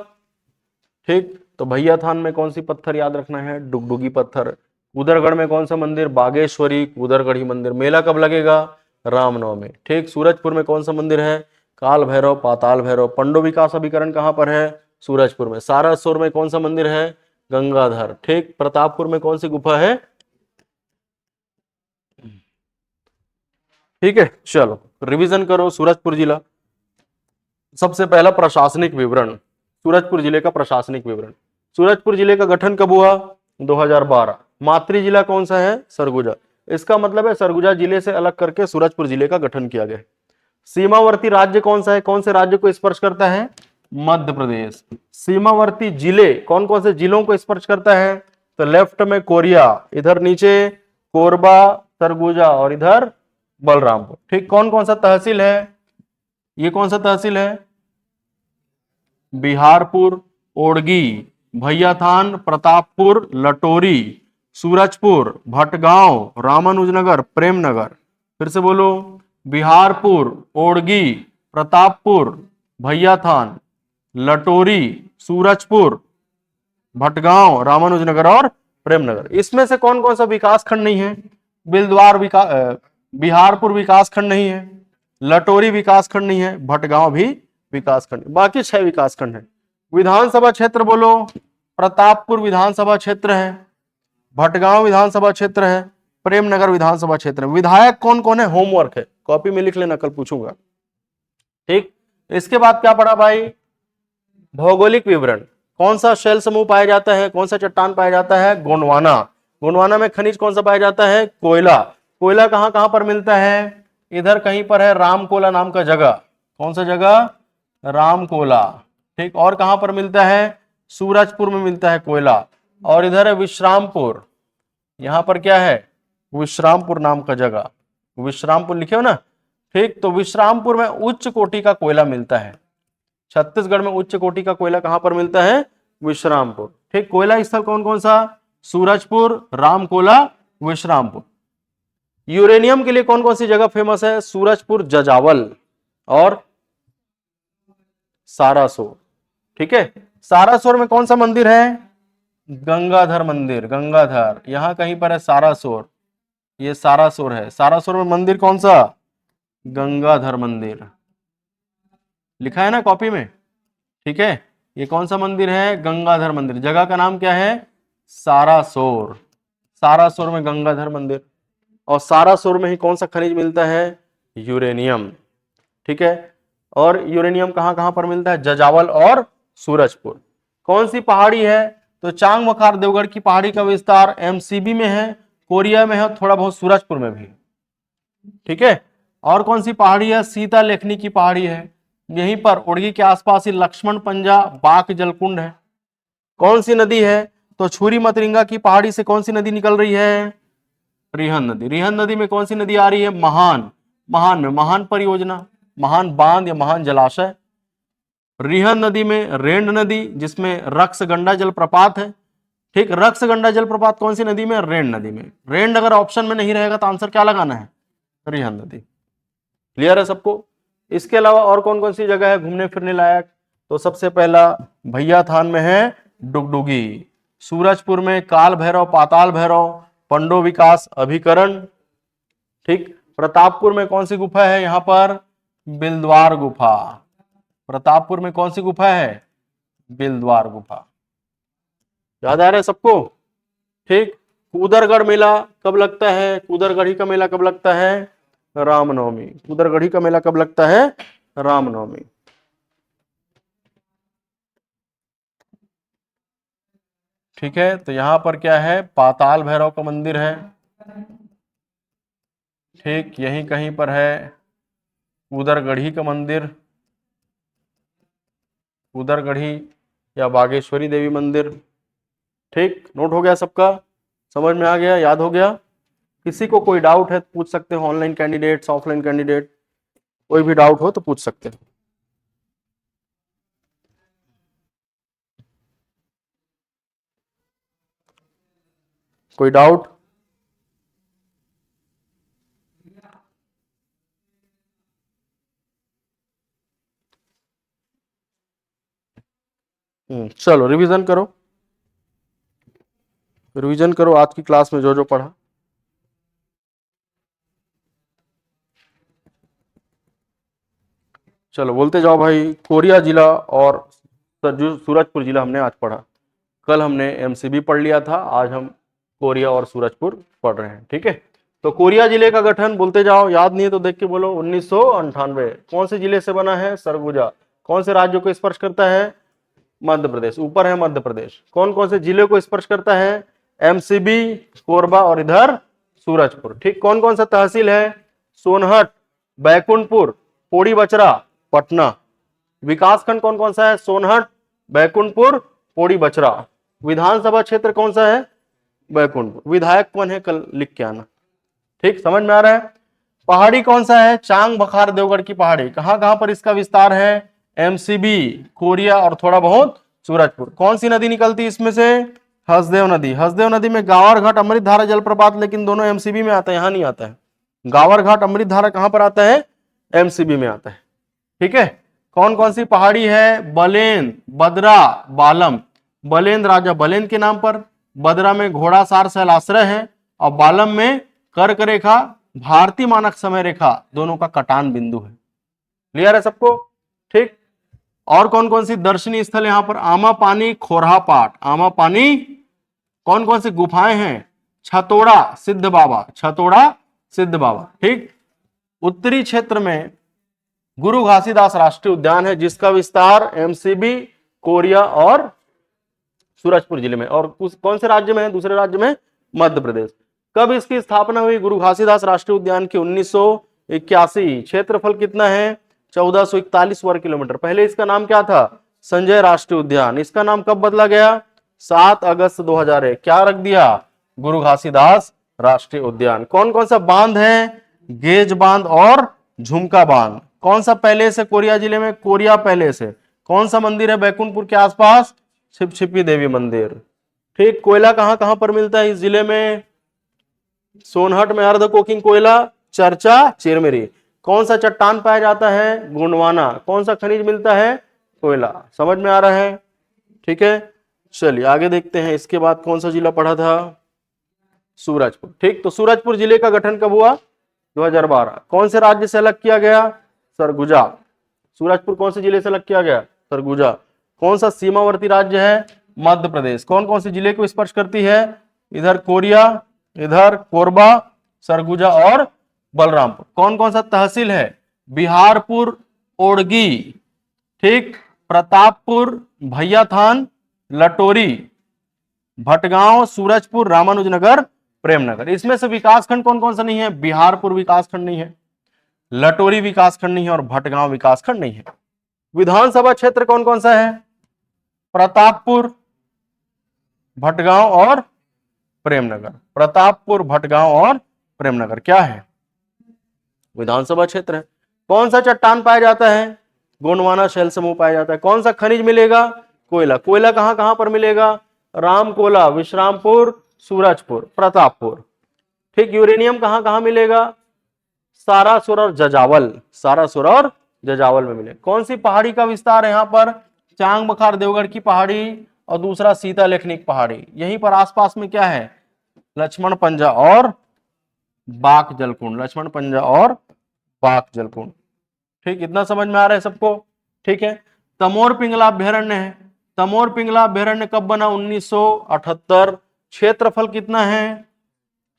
ठीक, तो भैया थान में कौन सी पत्थर याद रखना है? डुगडुगी पत्थर। कूदरगढ़ में कौन सा मंदिर? बागेश्वरी कूदरगढ़ी मंदिर। मेला कब लगेगा? रामनवमी। ठीक, सूरजपुर में कौन सा मंदिर है? काल भैरव पाताल भैरव। पंडो विकास अभिकरण कहां पर है? सूरजपुर में। सारस्वत में कौन सा मंदिर है? गंगाधर। ठीक, प्रतापपुर में कौन सी गुफा है? ठीक है, चलो रिवीजन करो। सूरजपुर जिला, सबसे पहला प्रशासनिक विवरण, सूरजपुर जिले का प्रशासनिक विवरण। सूरजपुर जिले का गठन कब हुआ? 2012। मातृ जिला कौन सा है? सरगुजा। इसका मतलब है सरगुजा जिले से अलग करके सूरजपुर जिले का गठन किया गया। सीमावर्ती राज्य कौन सा है? कौन से राज्य को स्पर्श करता है? मध्य प्रदेश। सीमावर्ती जिले कौन कौन से जिलों को स्पर्श करता है? तो लेफ्ट में कोरिया, इधर नीचे कोरबा, सरगुजा और इधर बलरामपुर। ठीक, कौन कौन सा तहसील है? ये कौन सा तहसील है? बिहारपुर, ओड़गी, भैयाथान, प्रतापपुर, लटोरी, सूरजपुर, भटगांव, रामानुजनगर, प्रेमनगर। फिर से बोलो, बिहारपुर, ओड़गी, प्रतापपुर, भैयाथान, लटोरी, सूरजपुर, भटगांव, रामानुजनगर और प्रेमनगर। इसमें से कौन कौन सा विकास खंड नहीं है? बिलद्वार बिहारपुर विकास खंड नहीं है, लटोरी विकास खंड नहीं है, भटगांव भी विकास खंड, बाकी 6 विकास खंड है। विधानसभा क्षेत्र बोलो, प्रतापपुर विधानसभा क्षेत्र है, भटगांव विधानसभा क्षेत्र है, प्रेमनगर विधानसभा क्षेत्र है। विधायक कौन कौन है? होमवर्क है, कॉपी में लिख लेना, कल पूछूंगा। ठीक, इसके बाद क्या पढ़ा भाई? भौगोलिक विवरण। कौन सा शैल समूह पाया जाता है? कौन सा चट्टान पाया जाता है? गोंडवाना। गोंडवाना में खनिज कौन सा पाया जाता है? कोयला। कोयला कहां कहां पर मिलता है? इधर कहीं पर है रामकोला नाम का जगह। कौन सा जगह? रामकोला। ठीक, और कहां पर मिलता है? सूरजपुर में मिलता है कोयला। और इधर है विश्रामपुर, यहां पर क्या है? विश्रामपुर नाम का जगह, विश्रामपुर लिखे हो ना। ठीक, तो विश्रामपुर में उच्च कोटि का कोयला मिलता है। छत्तीसगढ़ में उच्च कोटि का कोयला कहां पर मिलता है? विश्रामपुर। ठीक, कोयला स्थल कौन कौन सा? सूरजपुर, रामकोला, विश्रामपुर। यूरेनियम के लिए कौन कौन सी जगह फेमस है? सूरजपुर, जजावल और सारासोर। ठीक है, सारासोर में कौन सा मंदिर है? गंगाधर मंदिर, गंगाधर यहां कहीं पर है सारासोर, ये सारासोर है। सारासोर में मंदिर कौन सा? गंगाधर मंदिर, लिखा है ना कॉपी में। ठीक है, ये कौन सा मंदिर है? गंगाधर मंदिर। जगह का नाम क्या है? सारासोर। सारासोर में गंगाधर मंदिर। और सारासोर में ही कौन सा खनिज मिलता है? यूरेनियम। ठीक है, और यूरेनियम कहां कहां पर मिलता है? जजावल और सूरजपुर। कौन सी पहाड़ी है? तो चांग मखार देवगढ़ की पहाड़ी का विस्तार एमसीबी में है, कोरिया में है, थोड़ा बहुत सूरजपुर में भी। ठीक है, और कौन सी पहाड़ी है? सीता लेखनी की पहाड़ी है, यहीं पर उड़गी के आसपास ही लक्ष्मण पंजा बाक जलकुंड है। कौन सी नदी है? तो छुरी मतरिंगा की पहाड़ी से कौन सी नदी निकल रही है? रिहन नदी। रिहन नदी में कौन सी नदी आ रही है? महान। महान में महान परियोजना, महान बांध या महान जलाशय। रिहन नदी में रेंड नदी, जिसमें रक्सगंडा जलप्रपात है। ठीक, रक्सगंडा जलप्रपात कौन सी नदी में? रेंड नदी में। रेंड अगर ऑप्शन में नहीं रहेगा तो आंसर क्या लगाना है? रिहन नदी। क्लियर है सबको? इसके अलावा और कौन कौन सी जगह है घूमने फिरने लायक? तो सबसे पहला भैयाथान में है डुगडुगी, सूरजपुर में काल भैरव पाताल भैरव, पंडो विकास अभिकरण। ठीक, प्रतापपुर में कौन सी गुफा है? यहां पर बिलद्वार गुफा। प्रतापपुर में कौन सी गुफा है? बिलद्वार गुफा। याद आ रहा है सबको? ठीक, कूदरगढ़ मेला कब लगता है? कूदरगढ़ी का मेला कब लगता है? रामनवमी। कूदरगढ़ी का मेला कब लगता है? रामनवमी। ठीक है, तो यहां पर क्या है? पाताल भैरव का मंदिर है। ठीक, यहीं कहीं पर है कूदरगढ़ी का मंदिर, कूदरगढ़ी या बागेश्वरी देवी मंदिर। ठीक, नोट हो गया सबका? समझ में आ गया? याद हो गया? किसी को कोई डाउट है तो पूछ सकते हो, ऑनलाइन कैंडिडेट्स, ऑफलाइन कैंडिडेट, कोई भी डाउट हो तो पूछ सकते हो। कोई डाउट? चलो रिवीजन करो, रिवीजन करो आज की क्लास में जो जो पढ़ा। चलो बोलते जाओ भाई। कोरिया जिला और सूरजपुर जिला हमने आज पढ़ा। कल हमने एमसीबी पढ़ लिया था, आज हम कोरिया और सूरजपुर पढ़ रहे हैं। ठीक है, तो कोरिया जिले का गठन बोलते जाओ, याद नहीं है तो देख के बोलो। 1998। कौन से जिले से बना है? सरगुजा। कौन से राज्यों को स्पर्श करता है? मध्य प्रदेश। ऊपर है मध्य प्रदेश। कौन कौन से जिले को स्पर्श करता है? एमसीबी, कोरबा और इधर सूरजपुर। ठीक, कौन कौन सा तहसील है? सोनहट, बैकुंठपुर, पोड़ी बचरा, पटना। विकासखंड कौन कौन सा है? सोनहट, बैकुंठपुर, पोड़ी बचरा। विधानसभा क्षेत्र कौन सा है? बैकुंठपुर। विधायक कौन है? कल लिख के आना। ठीक, समझ में आ रहा है? पहाड़ी कौन सा है? चांग बखार देवगढ़ की पहाड़ी। कहां कहां पर इसका विस्तार है? एमसीबी, कोरिया और थोड़ा बहुत सूरजपुर। कौन सी नदी निकलती है इसमें से? हसदेव नदी। हसदेव नदी में गावर घाट, अमृत धारा जलप्रपात, लेकिन दोनों एमसीबी में आता है, यहां नहीं आता है। गावर घाट, अमृत धारा कहां पर आता है? एमसीबी में आता है। ठीक है, कौन कौन सी पहाड़ी है? बलेन, बदरा, बालम। बलेन राजा बलेन के नाम पर, बदरा में घोड़ासार शैलाश्रय है और बालम में कर्क रेखा, भारतीय मानक समय रेखा दोनों का कटान बिंदु है। क्लियर है सबको? ठीक, और कौन कौन सी दर्शनीय स्थल यहां पर? आमा पानी, खोरहा पाट। आमा पानी, कौन कौन सी गुफाएं हैं? छतोड़ा सिद्ध बाबा, छतोड़ा सिद्ध बाबा। ठीक, उत्तरी क्षेत्र में गुरु घासीदास राष्ट्रीय उद्यान है, जिसका विस्तार एमसीबी, कोरिया और सूरजपुर जिले में। और कौन से राज्य में है? दूसरे राज्य में, मध्य प्रदेश। कब इसकी स्थापना हुई गुरु घासीदास राष्ट्रीय उद्यान की? 1981। क्षेत्रफल कितना है? 1441 वर्ग किलोमीटर। पहले इसका नाम क्या था? संजय राष्ट्रीय उद्यान। इसका नाम कब बदला गया? 7 अगस्त 2001। क्या रख दिया? गुरु घासीदास राष्ट्रीय उद्यान। कौन कौन सा बांध है? गेज बांध और झुमका बांध। कौन सा पैलेस है कोरिया जिले में? कोरिया पैलेस है। कौन सा मंदिर है बैकुंठपुर के आसपास? छिपछिपी देवी मंदिर। ठीक, कोयला कहां कहां पर मिलता है इस जिले में? सोनहट में अर्ध कोकिंग कोयला, चर्चा, चिरमिरी। कौन सा चट्टान पाया जाता है? गोंडवाना। कौन सा खनिज मिलता है? कोयला। समझ में आ रहा है? ठीक है, चलिए आगे देखते हैं। इसके बाद कौन सा जिला पढ़ा था? सूरजपुर। ठीक, तो सूरजपुर जिले का गठन कब हुआ? 2012। कौन से राज्य से अलग किया गया? सरगुजा। सूरजपुर कौन से जिले से अलग किया गया? सरगुजा। कौन सा सीमावर्ती राज्य है? मध्य प्रदेश। कौन कौन से जिले को स्पर्श करती है? इधर कोरिया, इधर कोरबा, सरगुजा और बलरामपुर। कौन कौन सा तहसील है? बिहारपुर, ओड़गी, ठीक, प्रतापपुर, भैयाथान, लटोरी, भटगांव, सूरजपुर, रामानुजनगर, प्रेमनगर। इसमें से विकासखंड कौन कौन सा नहीं है? बिहारपुर विकासखंड नहीं है, लटोरी विकासखंड नहीं है और भटगांव विकासखंड नहीं है। विधानसभा क्षेत्र कौन कौन सा है? प्रतापपुर, भटगांव और प्रेमनगर। प्रतापपुर, भटगांव और प्रेमनगर क्या है? विधानसभा क्षेत्र है। कौन सा चट्टान पाया जाता है? गोंडवाना शैल समूह पाया जाता है। कौन सा खनिज मिलेगा? कोयला। कोयला कहां कहां पर मिलेगा? रामकोला, विश्रामपुर, सूरजपुर, प्रतापपुर। ठीक, यूरेनियम कहां कहां मिलेगा? सारासुर और जजावल। सारासुर और जजावल में मिले। कौन सी पहाड़ी का विस्तार है यहां पर? चांग बखार देवगढ़ की पहाड़ी और दूसरा सीता लेखनिक पहाड़ी। यहीं पर आसपास में क्या है? लक्ष्मण पंजा और बाक जलकुंड। लक्ष्मण पंजा और बाक जलकुंड। ठीक, इतना समझ में आ रहा है सबको? ठीक है, तमोर पिंगला अभ्यारण्य है। तमोर पिंगला अभ्यारण्य कब बना? 1978। क्षेत्रफल कितना है?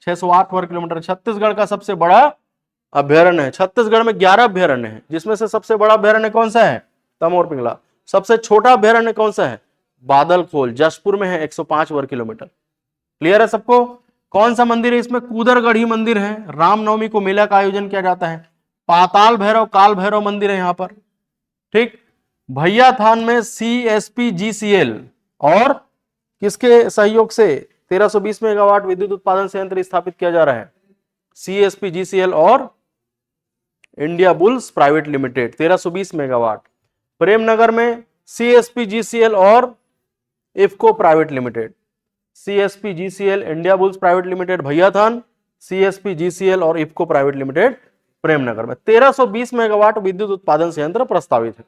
608 वर्ग किलोमीटर। छत्तीसगढ़ का सबसे बड़ा अभ्यारण्य है। छत्तीसगढ़ में 11 अभ्यारण्य है, जिसमें से सबसे बड़ा अभ्यारण्य कौन सा है? तमोर पिंगला। सबसे छोटा अभ्यारण्य कौन सा है? बादलखोल, जशपुर में है, 105 वर्ग किलोमीटर। क्लियर है सबको? कौन सा मंदिर है इसमें? कूदरगढ़ी मंदिर है। रामनवमी को मेला का आयोजन किया जाता है। पाताल भैरव, काल भैरव मंदिर है यहां पर। ठीक, भैयाथान में CSPGCL और किसके सहयोग से 1320 मेगावाट विद्युत उत्पादन संयंत्र स्थापित किया जा रहा है? CSPGCL और India bulls private limited, 1320 megawatt. Premnagar में CSPGCL और IFFCO private limited. CSP GCL India bulls private limited Bhaiyathan, CSP GCL और इफको प्राइवेट लिमिटेड प्रेमनगर में 1320 मेगावाट विद्युत उत्पादन संयंत्र प्रस्तावित है।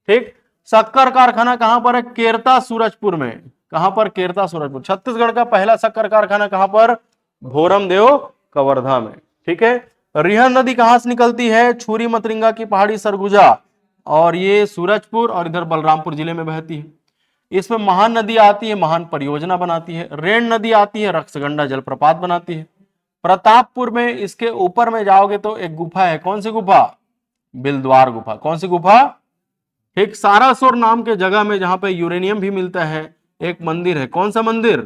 ठीक, शक्कर कारखाना कहां पर है? केरता सूरजपुर में। कहां पर? केरता सूरजपुर। छत्तीसगढ़ का पहला शक्कर कारखाना कहां पर? भोरमदेव कवर्धा में। ठीक है, रिहन नदी कहां से निकलती है? छुरी मतरिंगा की पहाड़ी सरगुजा, और ये सूरजपुर और इधर बलरामपुर जिले में बहती है। इसमें महान नदी आती है, महान परियोजना बनाती है। रेण नदी आती है, रक्सगंडा जलप्रपात बनाती है। प्रतापपुर में इसके ऊपर में जाओगे तो एक गुफा है, कौन सी गुफा? बिलद्वार गुफा। कौन सी गुफा? ठीक, सारासोर नाम के जगह में जहां पे यूरेनियम भी मिलता है, एक मंदिर है। कौन सा मंदिर?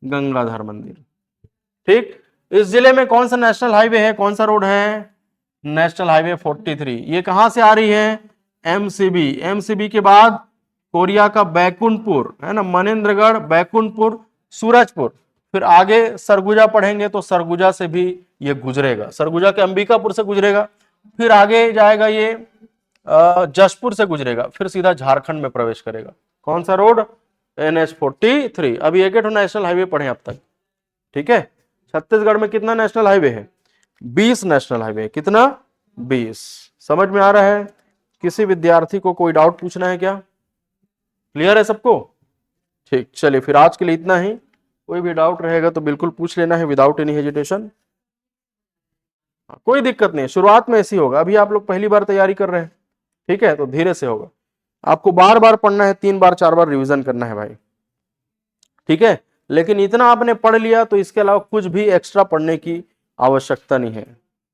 गंगाधर मंदिर। ठीक, इस जिले में कौन सा नेशनल हाईवे है? कौन सा रोड है? National highway 43। ये कहां से आ रही है? एमसीबी। एमसीबी के बाद कोरिया का बैकुंठपुर है ना, मनेन्द्रगढ़, बैकुंठपुर, सूरजपुर, फिर आगे सरगुजा पढ़ेंगे तो सरगुजा से भी ये गुजरेगा, सरगुजा के अंबिकापुर से गुजरेगा, फिर आगे जाएगा ये जशपुर से गुजरेगा, फिर सीधा झारखंड में प्रवेश करेगा। कौन सा रोड? NH43। अभी एक नेशनल हाईवे पढ़े अब तक। ठीक है, छत्तीसगढ़ में कितना नेशनल हाईवे है? 20 नेशनल हाईवे। कितना? 20। समझ में आ रहा है? किसी विद्यार्थी को कोई डाउट पूछना है क्या? क्लियर है सबको? ठीक, चलिए फिर आज के लिए इतना ही। कोई भी डाउट रहेगा तो बिल्कुल पूछ लेना है विदाउट एनी हेजिटेशन। कोई दिक्कत नहीं, शुरुआत में ऐसी होगा, अभी आप लोग पहली बार तैयारी कर रहे हैं। ठीक है, तो धीरे से होगा। आपको बार बार पढ़ना है, 3 बार 4 बार रिवीजन करना है भाई। ठीक है, लेकिन इतना आपने पढ़ लिया तो इसके अलावा कुछ भी एक्स्ट्रा पढ़ने की आवश्यकता नहीं है।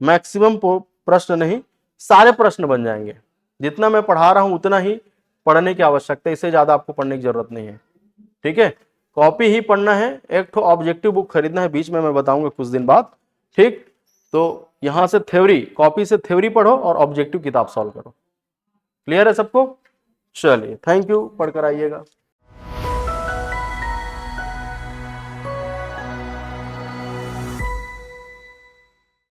मैक्सिमम प्रश्न नहीं, सारे प्रश्न बन जाएंगे। जितना मैं पढ़ा रहा हूं उतना ही पढ़ने की आवश्यकता है, इससे ज्यादा आपको पढ़ने की जरूरत नहीं है। ठीक है, कॉपी ही पढ़ना है। एक तो ऑब्जेक्टिव बुक खरीदना है, बीच में मैं बताऊंगा कुछ दिन बाद। ठीक, तो यहां से थ्योरी, कॉपी से थ्योरी पढ़ो और ऑब्जेक्टिव किताब सॉल्व करो। क्लियर है सबको? चलिए, थैंक यू, पढ़कर आइएगा।